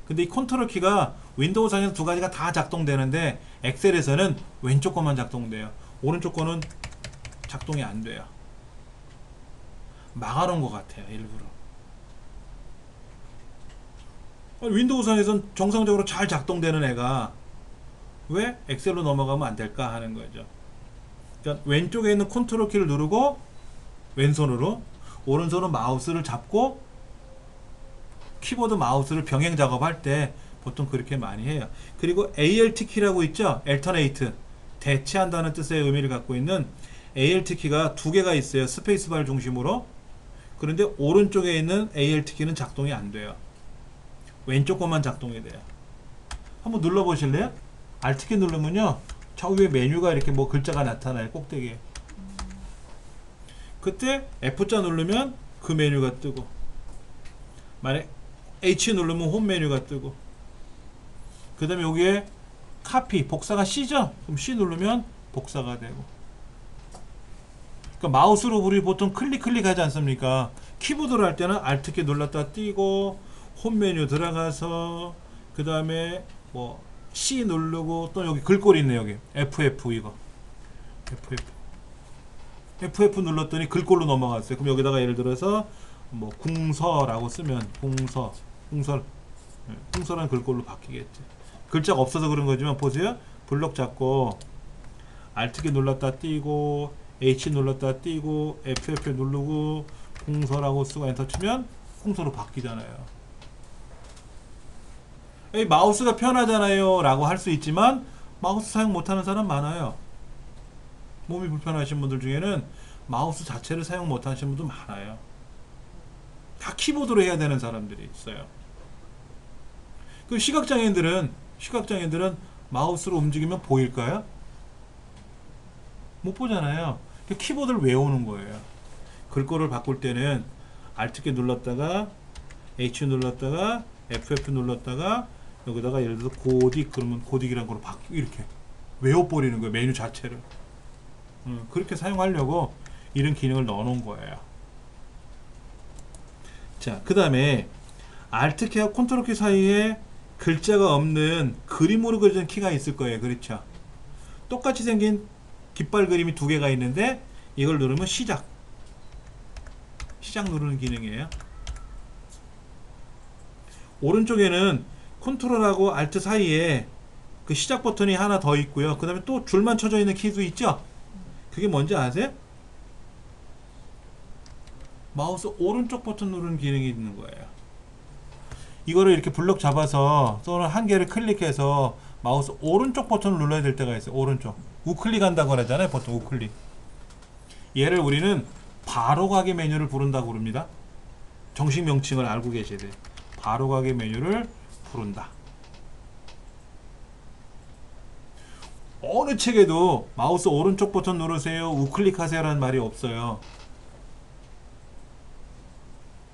근데 이 컨트롤 키가 윈도우상에서 두 가지가 다 작동되는데 엑셀에서는 왼쪽 거만 작동돼요. 오른쪽 거는 작동이 안 돼요. 막아놓은 것 같아요. 일부러. 윈도우상에서는 정상적으로 잘 작동되는 애가 왜 엑셀로 넘어가면 안 될까 하는 거죠. 그러니까 왼쪽에 있는 컨트롤 키를 누르고 왼손으로 오른손으로 마우스를 잡고 키보드 마우스를 병행 작업할 때 보통 그렇게 많이 해요. 그리고 ALT 키라고 있죠. Alternate 대체한다는 뜻의 의미를 갖고 있는 ALT 키가 두 개가 있어요. 스페이스바를 중심으로. 그런데 오른쪽에 있는 ALT 키는 작동이 안 돼요. 왼쪽 것만 작동이 돼요. 한번 눌러 보실래요? Alt 키 누르면요 저 위에 메뉴가 이렇게 뭐 글자가 나타나요. 꼭대기에. 그때 F자 누르면 그 메뉴가 뜨고, 만약 H 누르면 홈 메뉴가 뜨고, 그 다음에 여기에 카피 복사가 C죠? 그럼 C 누르면 복사가 되고. 그러니까 마우스로 우리 보통 클릭하지 않습니까? 키보드로 할 때는 Alt 키 눌렀다 띄고 홈 메뉴 들어가서 그 다음에 뭐 C 누르고 또 여기 글꼴 있네. 여기 FF 이거 FF 눌렀더니 글꼴로 넘어갔어요. 그럼 여기다가 예를 들어서 뭐 궁서라고 쓰면 궁서라는 글꼴로 바뀌겠지. 글자가 없어서 그런 거지만 보세요. 블록 잡고 Alt 키 눌렀다 띄고 H 눌렀다 띄고 FF 누르고 궁서라고 쓰고 엔터 치면 궁서로 바뀌잖아요. 에이, 마우스가 편하잖아요 라고 할 수 있지만 마우스 사용 못하는 사람 많아요. 몸이 불편하신 분들 중에는 마우스 자체를 사용 못하시는 분도 많아요. 다 키보드로 해야 되는 사람들이 있어요. 그 시각장애인들은 마우스로 움직이면 보일까요? 못 보잖아요. 키보드를 외우는 거예요. 글꼴을 바꿀 때는 Alt 키 눌렀다가 H 눌렀다가 FF 눌렀다가 여기다가 예를 들어서 고딕 그러면 고딕이라는 걸로 이렇게 외워버리는 거예요. 메뉴 자체를. 그렇게 사용하려고 이런 기능을 넣어 놓은 거예요. 자, 그 다음에 Alt 키와 컨트롤 키 사이에 글자가 없는 그림으로 그려진 키가 있을 거예요. 그렇죠? 똑같이 생긴 깃발 그림이 두 개가 있는데 이걸 누르면 시작 누르는 기능이에요. 오른쪽에는 컨트롤하고 Alt 사이에 그 시작 버튼이 하나 더 있고요. 그 다음에 또 줄만 쳐져 있는 키도 있죠? 그게 뭔지 아세요? 마우스 오른쪽 버튼 누르는 기능이 있는 거예요. 이거를 이렇게 블럭 잡아서 또는 한 개를 클릭해서 마우스 오른쪽 버튼을 눌러야 될 때가 있어요. 오른쪽. 우클릭 한다고 그러잖아요. 보통 우클릭. 얘를 우리는 바로가기 메뉴를 부른다고 그럽니다. 정식 명칭을 알고 계셔야 돼요. 바로가기 메뉴를 부른다. 어느 책에도 마우스 오른쪽 버튼 누르세요, 우클릭 하세요 라는 말이 없어요.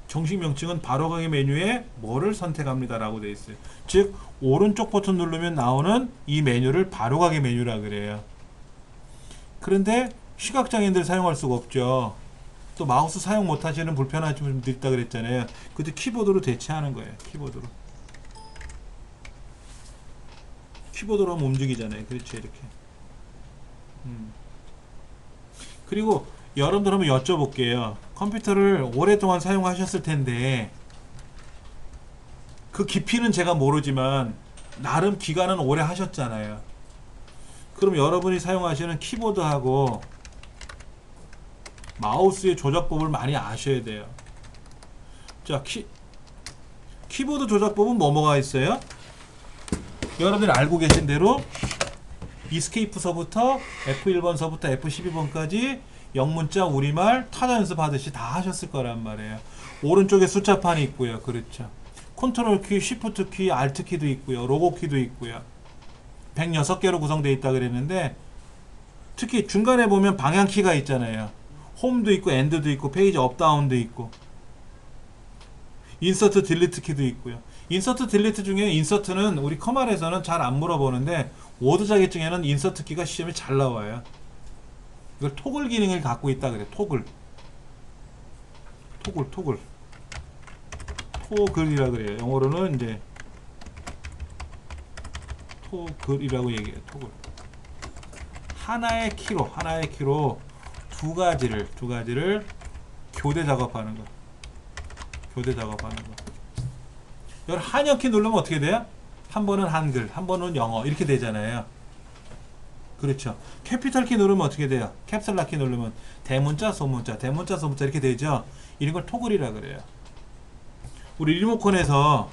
정식 명칭은 바로가기 메뉴에 뭐를 선택합니다 라고 되어 있어요. 즉 오른쪽 버튼 누르면 나오는 이 메뉴를 바로가기 메뉴라 그래요. 그런데 시각장애인들 사용할 수가 없죠. 또 마우스 사용 못하시는 불편하신 분들 있다 그랬잖아요. 그때 키보드로 대체하는 거예요. 키보드로. 키보드로 하면 움직이잖아요. 그렇죠. 이렇게. 그리고 여러분들 한번 여쭤볼게요. 컴퓨터를 오랫동안 사용하셨을 텐데 그 깊이는 제가 모르지만 나름 기간은 오래 하셨잖아요. 그럼 여러분이 사용하시는 키보드하고 마우스의 조작법을 많이 아셔야 돼요. 자, 키보드 조작법은 뭐가 있어요? 여러분들이 알고 계신 대로 이스케이프서부터 F1번서부터 F12번까지 영문자, 우리말, 타자 연습하듯이 다 하셨을 거란 말이에요. 오른쪽에 숫자판이 있고요. 그렇죠. 컨트롤 키, 쉬프트 키, 알트 키도 있고요. 로고 키도 있고요. 106개로 구성되어 있다 그랬는데 특히 중간에 보면 방향 키가 있잖아요. 홈도 있고 엔드도 있고 페이지 업다운도 있고 인서트 딜리트 키도 있고요. 인서트 딜리트 중에 인서트는 우리 커말에서는 잘 안 물어보는데 워드 자격증에는 인서트 키가 시험에 잘 나와요. 이걸 토글 기능을 갖고 있다 그래. 토글이라 그래요. 영어로는 이제 토글이라고 얘기해요. 토글. 하나의 키로 두 가지를 교대 작업하는 거. 여기 한영키 누르면 어떻게 돼요? 한 번은 한글, 한 번은 영어 이렇게 되잖아요. 그렇죠. 캐피탈 키 누르면 어떻게 돼요? 캡슐락 키 누르면 대문자, 소문자 이렇게 되죠. 이런 걸 토글이라 그래요. 우리 리모컨에서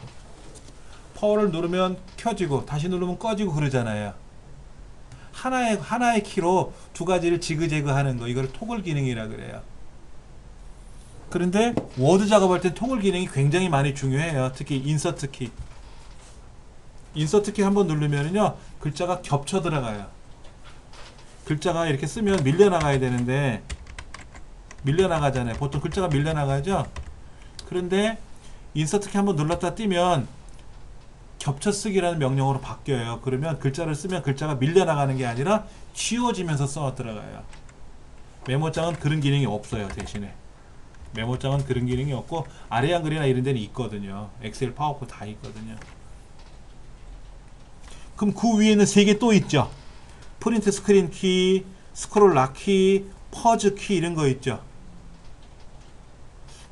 파워를 누르면 켜지고 다시 누르면 꺼지고 그러잖아요. 하나의 키로 두 가지를 지그재그 하는 거, 이걸 토글 기능이라 그래요. 그런데 워드 작업할 때 토글 기능이 굉장히 많이 중요해요. 특히 인서트 키 한번 누르면은요 글자가 겹쳐 들어가요. 글자가 이렇게 쓰면 밀려나가야 되는데 밀려나가잖아요. 보통 글자가 밀려나가죠. 그런데 인서트 키 한번 눌렀다 띄면 겹쳐쓰기라는 명령어로 바뀌어요. 그러면 글자를 쓰면 글자가 밀려나가는 게 아니라 지워지면서 써 들어가요. 메모장은 그런 기능이 없어요. 대신에 메모장은 그런 기능이 없고 아래 한글이나 이런 데는 있거든요. 엑셀, 파워포인트 다 있거든요. 그럼 그 위에는 3개 또 있죠. 프린트 스크린 키, 스크롤 락 키, 퍼즈 키 이런 거 있죠.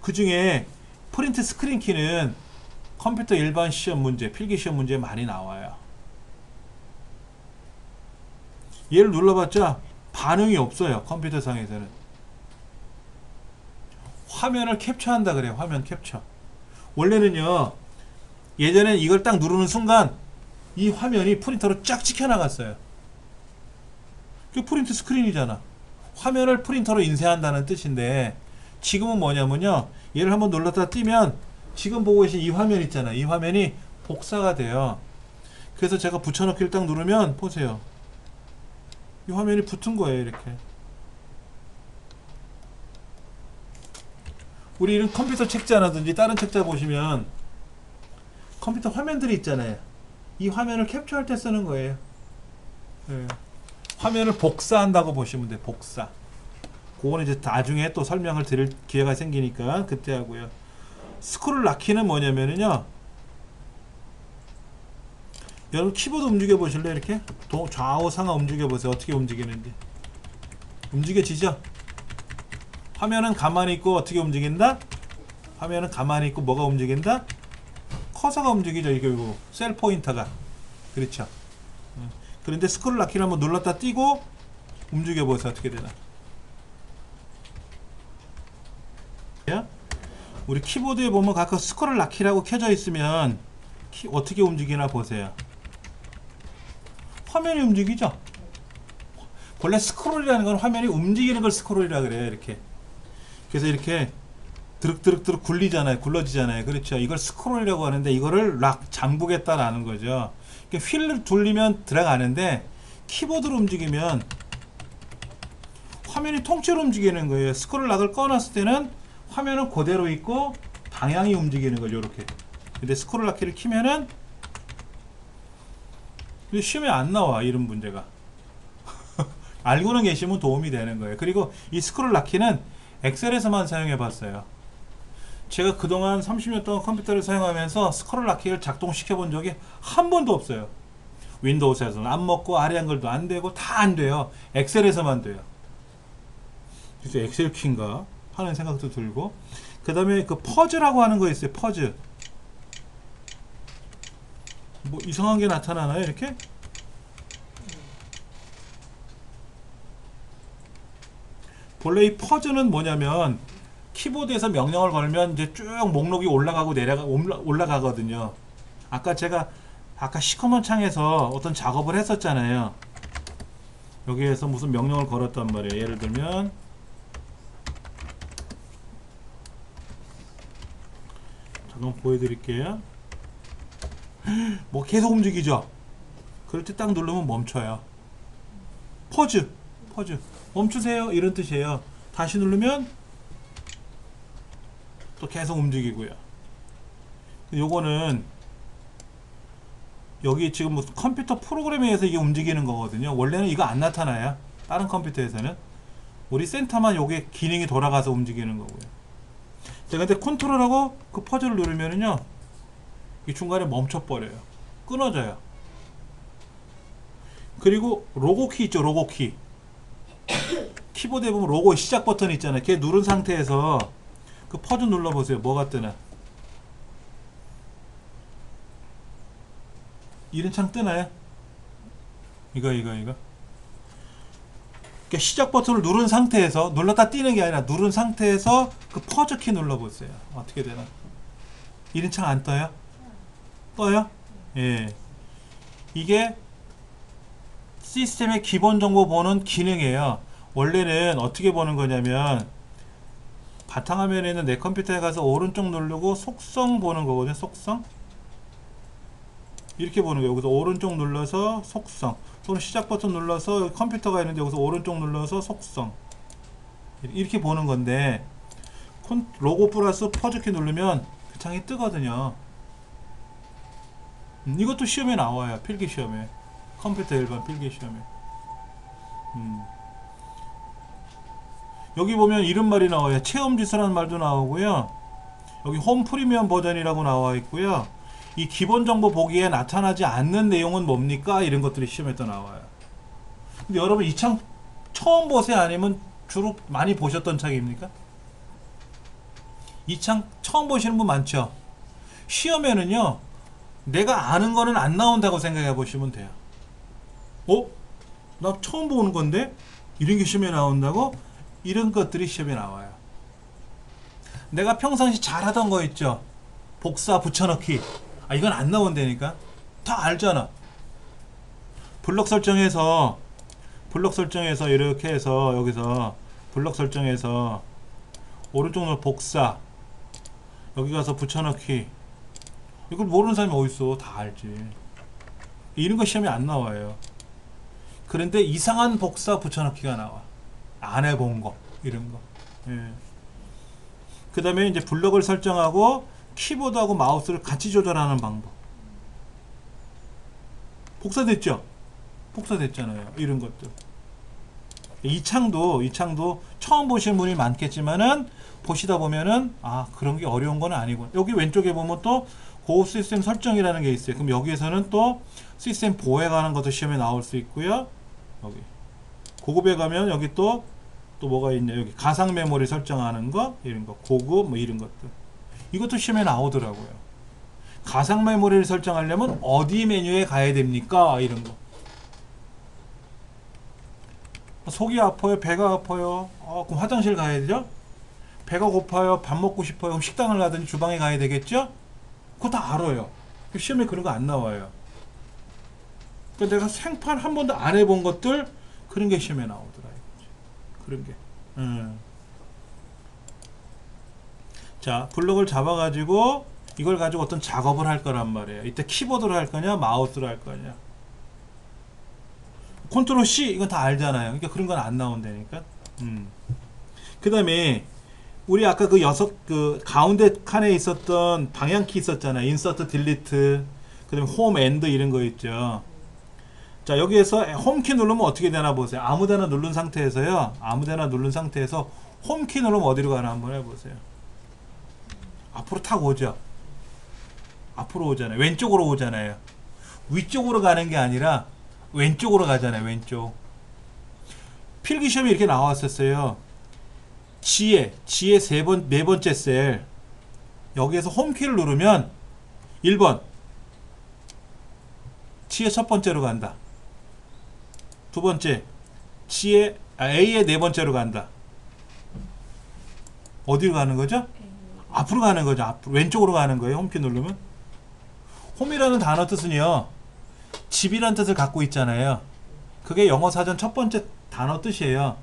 그 중에 프린트 스크린 키는 컴퓨터 일반 시험 문제, 필기 시험 문제에 많이 나와요. 얘를 눌러봤자 반응이 없어요. 컴퓨터 상에서는. 화면을 캡처한다 그래요. 화면 캡처. 원래는요, 예전엔 이걸 딱 누르는 순간 이 화면이 프린터로 쫙 찍혀 나갔어요. 그게 프린트 스크린이잖아. 화면을 프린터로 인쇄한다는 뜻인데 지금은 뭐냐면요, 얘를 한번 눌렀다 띄면 지금 보고 계신 이 화면 있잖아요. 이 화면이 복사가 돼요. 그래서 제가 붙여넣기를 딱 누르면 보세요. 이 화면이 붙은 거예요. 이렇게. 우리 이런 컴퓨터 책자라든지 다른 책자 보시면 컴퓨터 화면들이 있잖아요. 이 화면을 캡처할 때 쓰는 거예요. 네. 화면을 복사한다고 보시면 돼요. 복사. 그거는 이제 나중에 또 설명을 드릴 기회가 생기니까 그때 하고요. 스크롤 락키는 뭐냐면요, 여러분 키보드 움직여 보실래요? 이렇게 좌우 상하 움직여 보세요. 어떻게 움직이는지. 움직여지죠? 화면은 가만히 있고 어떻게 움직인다? 화면은 가만히 있고 뭐가 움직인다? 커서가 움직이죠. 이거 셀 포인터가. 그렇죠. 그런데 스크롤 락키를 한번 눌렀다 띄고 움직여 보세요. 어떻게 되나? 우리 키보드에 보면 각각 스크롤 락키라고 켜져 있으면 어떻게 움직이나 보세요. 화면이 움직이죠. 원래 스크롤이라는 건 화면이 움직이는 걸 스크롤이라 그래요. 이렇게. 그래서 이렇게 드륵드륵드륵 굴러지잖아요. 그렇죠. 이걸 스크롤이라고 하는데 이거를 잠그겠다라는 거죠. 휠을 돌리면 들어가는데 키보드로 움직이면 화면이 통째로 움직이는 거예요. 스크롤 락을 꺼놨을 때는 화면은 그대로 있고 방향이 움직이는 거죠. 이렇게. 근데 스크롤 락 키를 키면은 시험에 안 나와. 이런 문제가. 알고는 계시면 도움이 되는 거예요. 그리고 이 스크롤 락 키는 엑셀에서만 사용해 봤어요. 제가 그동안 30년 동안 컴퓨터를 사용하면서 스크롤 락 키를 작동시켜 본 적이 한 번도 없어요. 윈도우에서는 안 먹고 아래 한글도 안 되고 다 안 돼요. 엑셀에서만 돼요. 그래서 엑셀 키인가 하는 생각도 들고, 그 다음에 그 퍼즈라고 하는 거 있어요. 퍼즈. 뭐 이상한 게 나타나나요? 이렇게? 본래 이 퍼즈는 뭐냐면 키보드에서 명령을 걸면 이제 쭉 목록이 올라가고 올라가거든요. 아까 시커먼 창에서 어떤 작업을 했었잖아요. 여기에서 무슨 명령을 걸었단 말이에요. 예를 들면 잠깐 보여드릴게요. 뭐 계속 움직이죠. 그럴 때 딱 누르면 멈춰요. 퍼즈 멈추세요 이런 뜻이에요. 다시 누르면 또 계속 움직이고요. 요거는 여기 지금 무슨 컴퓨터 프로그램에 의해서 이게 움직이는 거거든요. 원래는 이거 안 나타나요. 다른 컴퓨터에서는 우리 센터만 요게 기능이 돌아가서 움직이는 거고요. 자, 근데 컨트롤하고 그 퍼즐을 누르면은요, 이 중간에 멈춰버려요. 끊어져요. 그리고 로고 키 있죠. 로고 키. 키보드에 보면 로고 시작 버튼 있잖아요. 걔 누른 상태에서 그 퍼즐 눌러보세요. 뭐가 뜨나? 이런 창 뜨나요? 이거. 그러니까 시작 버튼을 누른 상태에서, 눌렀다 띄는 게 아니라 누른 상태에서 그 퍼즐 키 눌러보세요. 어떻게 되나? 이런 창 안 떠요? 떠요? 예. 이게 시스템의 기본 정보 보는 기능이에요. 원래는 어떻게 보는 거냐면 바탕화면에 있는 내 컴퓨터에 가서 오른쪽 누르고 속성 보는 거거든요. 속성 이렇게 보는 거예요. 여기서 오른쪽 눌러서 속성, 또는 시작 버튼 눌러서 컴퓨터가 있는데 여기서 오른쪽 눌러서 속성, 이렇게 보는 건데, 로고 플러스 퍼즐키 누르면 그 창이 뜨거든요. 이것도 시험에 나와요. 필기 시험에, 컴퓨터 일반 필기 시험에. 여기 보면 이런 말이 나와요. 체험지수라는 말도 나오고요. 여기 홈 프리미엄 버전이라고 나와 있고요. 이 기본 정보 보기에 나타나지 않는 내용은 뭡니까? 이런 것들이 시험에 또 나와요. 근데 여러분 이 창 처음 보세요? 아니면 주로 많이 보셨던 창입니까? 이 창 처음 보시는 분 많죠? 시험에는요, 내가 아는 거는 안 나온다고 생각해 보시면 돼요. 나 처음 보는 건데? 이런 게 시험에 나온다고? 이런 것들이 시험에 나와요. 내가 평상시 잘하던 거 있죠? 복사 붙여넣기. 이건 안 나온다니까. 다 알잖아. 블럭 설정해서 이렇게 해서 여기서 블럭 설정해서 오른쪽으로 복사, 여기 가서 붙여넣기. 이걸 모르는 사람이 어딨어. 다 알지. 이런 거 시험에 안 나와요. 그런데 이상한 복사 붙여넣기가 나와. 안 해본 거, 이런 거. 예. 그 다음에 이제 블럭을 설정하고 키보드하고 마우스를 같이 조절하는 방법. 복사됐죠? 복사됐잖아요. 이런 것들. 이 창도 처음 보시는 분이 많겠지만은, 보시다 보면은 그런 게 어려운 건 아니고, 여기 왼쪽에 보면 또 고급 시스템 설정이라는 게 있어요. 그럼 여기에서는 또 시스템 보호에 관한 것도 시험에 나올 수 있고요. 여기 고급에 가면 여기 또 뭐가 있냐, 여기 가상 메모리 설정하는 거, 이런 거, 고급 뭐 이런 것들, 이것도 시험에 나오더라고요. 가상 메모리를 설정하려면 어디 메뉴에 가야 됩니까? 이런 거. 속이 아파요, 배가 아파요, 그럼 화장실 가야 되죠? 배가 고파요, 밥 먹고 싶어요, 그럼 식당을 가든지 주방에 가야 되겠죠? 그거 다 알아요. 시험에 그런 거 안 나와요. 그러니까 내가 생판 한 번도 안 해본 것들, 그런 게 시험에 나오더라. 그런 게. 자, 블럭을 잡아가지고 이걸 가지고 어떤 작업을 할 거란 말이에요. 이때 키보드로 할 거냐, 마우스로 할 거냐. 컨트롤 C, 이건 다 알잖아요. 그러니까 그런 건 안 나온다니까. 그 다음에 우리 아까 그 가운데 칸에 있었던 방향키 있었잖아요. 인서트, 딜리트, 그 다음에 홈, 엔드 이런 거 있죠. 자, 여기에서 홈키 누르면 어떻게 되나 보세요. 아무데나 누른 상태에서요. 아무데나 누른 상태에서 홈키 누르면 어디로 가나 한번 해보세요. 앞으로 탁 오죠. 앞으로 오잖아요. 왼쪽으로 오잖아요. 위쪽으로 가는 게 아니라 왼쪽으로 가잖아요. 왼쪽. 필기시험이 이렇게 나왔었어요. 지혜 네 번째 셀 여기에서 홈키를 누르면 1번 지혜 첫 번째로 간다. 두 번째 지혜 A의 네 번째로 간다. 어디로 가는 거죠? 앞으로 가는 거죠. 앞으로 왼쪽으로 가는 거예요. 홈키 누르면. 홈이라는 단어 뜻은요, 집이란 뜻을 갖고 있잖아요. 그게 영어 사전 첫 번째 단어 뜻이에요.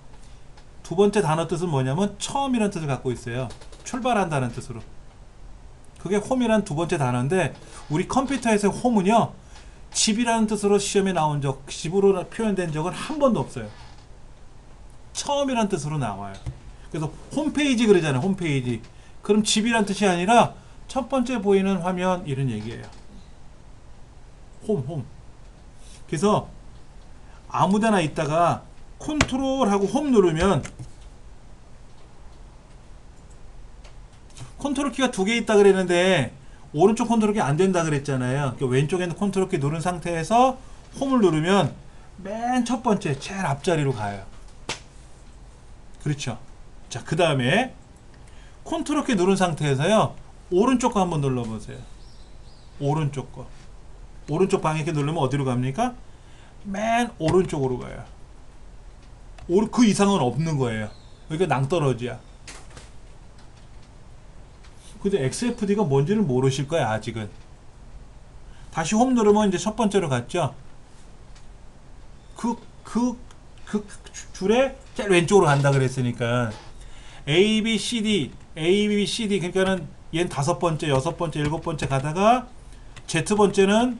두 번째 단어 뜻은 뭐냐면 처음이란 뜻을 갖고 있어요. 출발한다는 뜻으로. 그게 홈이란 두 번째 단어인데, 우리 컴퓨터에서의 홈은요, 집이라는 뜻으로 시험에 나온 적, 집으로 표현된 적은 한 번도 없어요. 처음이란 뜻으로 나와요. 그래서 홈페이지 그러잖아요. 홈페이지. 그럼 집이란 뜻이 아니라 첫 번째 보이는 화면, 이런 얘기예요. 홈. 그래서 아무데나 있다가 컨트롤하고 홈 누르면, 컨트롤 키가 두 개 있다 그랬는데 오른쪽 컨트롤 키 안 된다 그랬잖아요. 그러니까 왼쪽에 있는 컨트롤 키 누른 상태에서 홈을 누르면 맨 첫 번째 제일 앞자리로 가요. 그렇죠. 자, 그 다음에 컨트롤 키 누른 상태에서요, 오른쪽 거 한번 눌러보세요. 오른쪽 거. 오른쪽 방향키 누르면 어디로 갑니까? 맨 오른쪽으로 가요. 그 이상은 없는 거예요. 그러니까 낭떠러지야. 근데 XFD가 뭔지를 모르실 거야, 아직은. 다시 홈 누르면 이제 첫 번째로 갔죠? 그 줄에 제일 왼쪽으로 간다 그랬으니까. A, B, C, D, 그러니까는 얘는 다섯 번째, 여섯 번째, 일곱 번째 가다가, Z번째는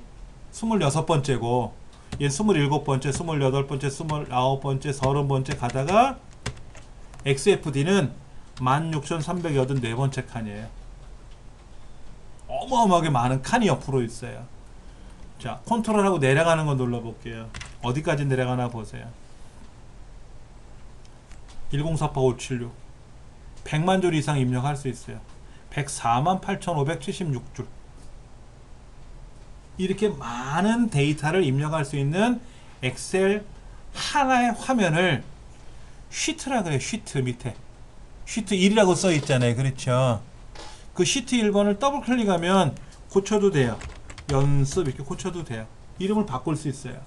26번째고, 얘는 27번째, 28번째, 29번째, 30번째 가다가, XFD는 16,384번째 칸이에요. 어마어마하게 많은 칸이 옆으로 있어요. 자, 컨트롤하고 내려가는 거 눌러볼게요. 어디까지 내려가나 보세요. 1048576 100만 줄 이상 입력할 수 있어요. 148,576줄. 이렇게 많은 데이터를 입력할 수 있는 엑셀 하나의 화면을 쉬트라 그래요. 쉬트 밑에 쉬트 1이라고 써 있잖아요. 그렇죠. 그 시트 1번을 더블 클릭하면 고쳐도 돼요. 연습 이렇게 고쳐도 돼요. 이름을 바꿀 수 있어요.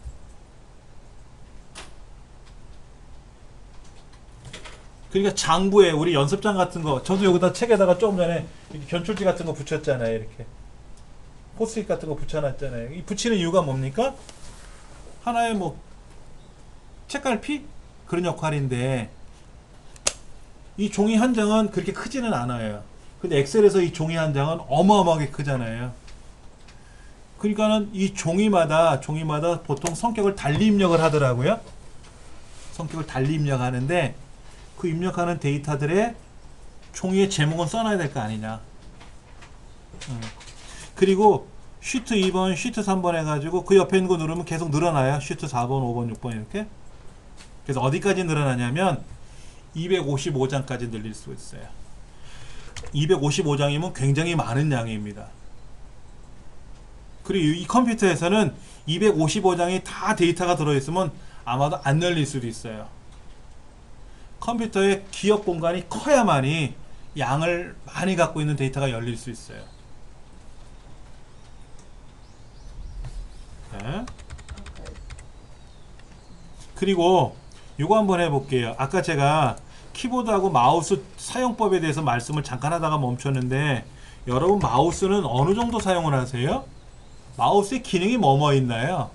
그러니까 장부에 우리 연습장 같은 거, 저도 여기다 책에다가 조금 전에 이렇게 견출지 같은 거 붙였잖아요. 이렇게 포스트잇 같은 거 붙여놨잖아요. 이 붙이는 이유가 뭡니까? 하나의 뭐 책갈피? 그런 역할인데, 이 종이 한 장은 그렇게 크지는 않아요. 근데 엑셀에서 이 종이 한 장은 어마어마하게 크잖아요. 그러니까는 이 종이마다 보통 성격을 달리 입력을 하더라고요. 성격을 달리 입력하는데, 그 입력하는 데이터들의 종이의 제목은 써놔야 될 거 아니냐. 그리고 쉬트 2번, 쉬트 3번 해가지고 그 옆에 있는 거 누르면 계속 늘어나요. 쉬트 4번, 5번, 6번 이렇게. 그래서 어디까지 늘어나냐면 255장까지 늘릴 수 있어요. 255장이면 굉장히 많은 양입니다. 그리고 이 컴퓨터에서는 255장이 다 데이터가 들어있으면 아마도 안 열릴 수도 있어요. 컴퓨터의 기억 공간이 커야만이 양을 많이 갖고 있는 데이터가 열릴 수 있어요. 네. 그리고 이거 한번 해볼게요. 아까 제가 키보드하고 마우스 사용법에 대해서 말씀을 잠깐 하다가 멈췄는데, 여러분 마우스는 어느 정도 사용을 하세요? 마우스의 기능이 뭐뭐 있나요?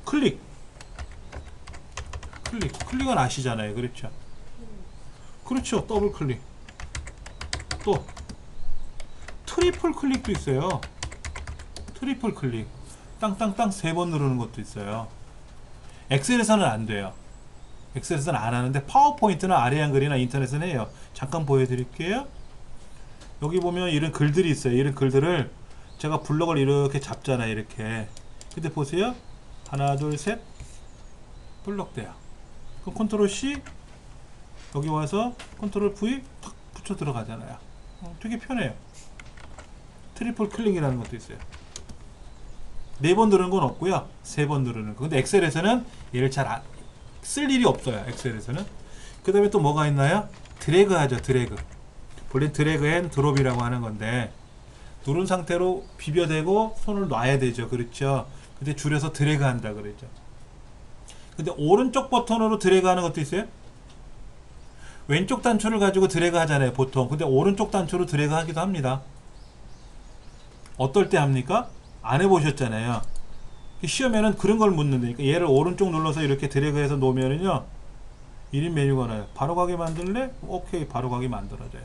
클릭은 아시잖아요. 그렇죠? 그렇죠. 더블 클릭. 또 트리플 클릭도 있어요. 트리플 클릭. 땅땅땅 3번 누르는 것도 있어요. 엑셀에서는 안 돼요. 엑셀에서는 안 하는데 파워포인트나 아래 한글이나 인터넷은 해요. 잠깐 보여드릴게요. 여기 보면 이런 글들이 있어요. 이런 글들을 제가 블럭을 이렇게 잡잖아요. 이렇게. 근데 보세요. 하나, 둘, 셋. 블럭 돼요. 그럼 컨트롤 C, 여기 와서 컨트롤 V 탁 붙여 들어가잖아요. 되게 편해요. 트리플 클릭이라는 것도 있어요. 4번 누르는 건 없고요. 3번 누르는 거. 근데 엑셀에서는 얘를 잘 쓸 일이 없어요. 엑셀에서는. 그 다음에 또 뭐가 있나요? 드래그 하죠. 드래그. 본래 드래그 앤 드롭이라고 하는 건데 누른 상태로 비벼대고 손을 놔야 되죠. 그렇죠. 근데 줄여서 드래그 한다 그러죠. 근데 오른쪽 버튼으로 드래그 하는 것도 있어요. 왼쪽 단추를 가지고 드래그 하잖아요. 보통. 근데 오른쪽 단추로 드래그 하기도 합니다. 어떨 때 합니까? 안 해보셨잖아요. 시험에는 그런 걸 묻는다니까. 얘를 오른쪽 눌러서 이렇게 드래그해서 놓으면은요 1인 메뉴가 나요. 바로 가게 만들래? 오케이, 바로 가게 만들어져요.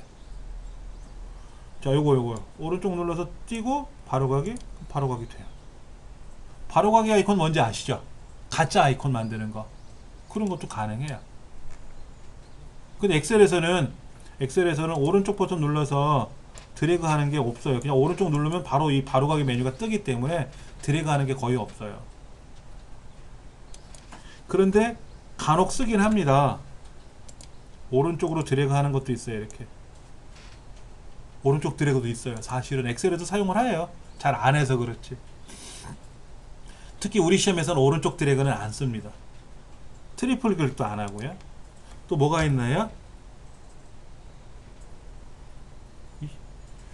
자, 요거 오른쪽 눌러서 띄고 바로 가기 돼요. 바로 가기 아이콘 뭔지 아시죠? 가짜 아이콘 만드는 거. 그런 것도 가능해요. 근데 엑셀에서는 오른쪽 버튼 눌러서 드래그 하는 게 없어요. 그냥 오른쪽 누르면 바로 이 바로 가기 메뉴가 뜨기 때문에 드래그 하는 게 거의 없어요. 그런데 간혹 쓰긴 합니다. 오른쪽으로 드래그 하는 것도 있어요. 이렇게 오른쪽 드래그도 있어요. 사실은 엑셀에도 사용을 해요. 잘 안 해서 그렇지. 특히 우리 시험에서는 오른쪽 드래그는 안 씁니다. 트리플 클릭도 안 하고요. 또 뭐가 있나요?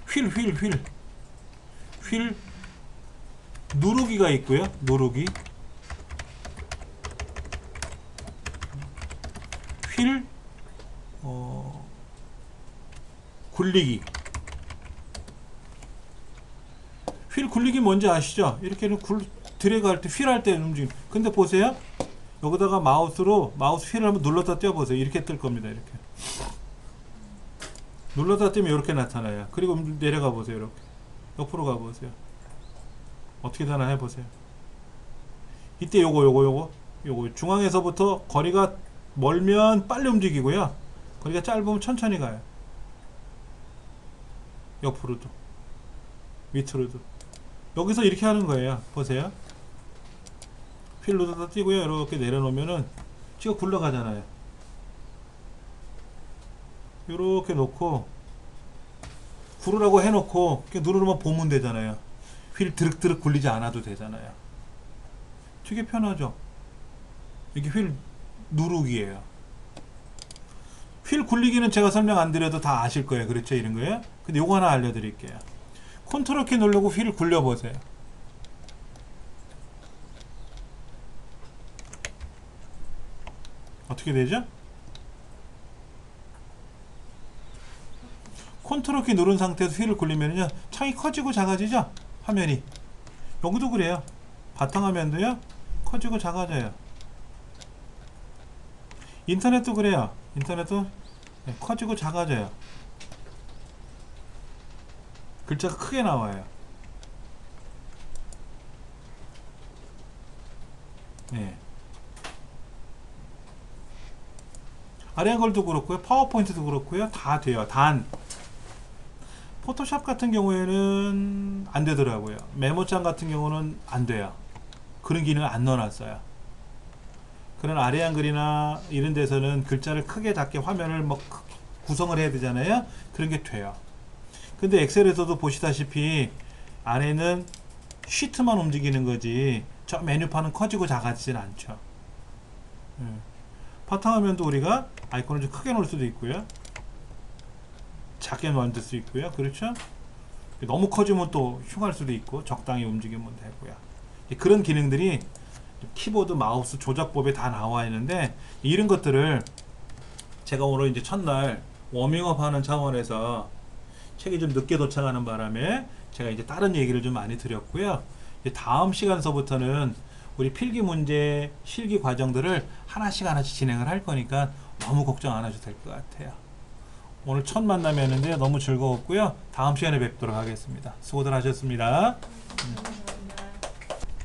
휠 누르기가 있고요. 누르기 휠 굴리기. 휠 굴리기 뭔지 아시죠? 이렇게는 드래그 할 때 휠 할 때 움직임. 근데 보세요. 여기다가 마우스 휠을 한번 눌렀다 떼어보세요. 이렇게 뜰 겁니다. 이렇게 눌렀다 떼면 이렇게 나타나요. 그리고 내려가 보세요. 이렇게 옆으로 가 보세요. 어떻게 되나 해보세요. 이때 요거 중앙에서부터 거리가 멀면 빨리 움직이고요. 거리가 짧으면 천천히 가요. 옆으로도 밑으로도. 여기서 이렇게 하는 거예요. 보세요. 휠 눌렀다 띄고요. 이렇게 내려놓으면은 지가 굴러가잖아요. 이렇게 놓고 구르라고 해놓고 이렇게 누르면 보면 되잖아요. 휠 드륵드륵 굴리지 않아도 되잖아요. 되게 편하죠. 이게 휠 누르기예요. 휠 굴리기는 제가 설명 안 드려도 다 아실 거예요. 그렇죠? 이런 거예요. 근데 요거 하나 알려드릴게요. 컨트롤 키 누르고 휠을 굴려보세요. 어떻게 되죠? 컨트롤 키 누른 상태에서 휠을 굴리면요 창이 커지고 작아지죠? 화면이. 여기도 그래요. 바탕화면도요 커지고 작아져요. 인터넷도 그래요. 인터넷도 커지고 작아져요. 글자가 크게 나와요. 네. 아리안걸도 그렇고요. 파워포인트도 그렇고요. 다 돼요. 단 포토샵 같은 경우에는 안 되더라고요. 메모장 같은 경우는 안 돼요. 그런 기능을 안 넣어놨어요. 그런 아리안글이나 이런 데서는 글자를 크게 작게 화면을 뭐 구성을 해야 되잖아요. 그런 게 돼요. 근데 엑셀에서도 보시다시피 안에는 시트만 움직이는 거지 저 메뉴판은 커지고 작아지진 않죠. 바탕화면도 우리가 아이콘을 좀 크게 놓을 수도 있고요. 작게 만들 수 있고요. 그렇죠? 너무 커지면 또 흉할 수도 있고 적당히 움직이면 되고요. 그런 기능들이 키보드 마우스 조작법에 다 나와 있는데 이런 것들을 제가 오늘 이제 첫날 워밍업 하는 차원에서 책이 좀 늦게 도착하는 바람에 제가 이제 다른 얘기를 좀 많이 드렸고요. 이제 다음 시간서부터는 우리 필기 문제 실기 과정들을 하나씩 진행을 할 거니까 너무 걱정 안 하셔도 될 것 같아요. 오늘 첫 만남이었는데 너무 즐거웠고요. 다음 시간에 뵙도록 하겠습니다. 수고들 하셨습니다.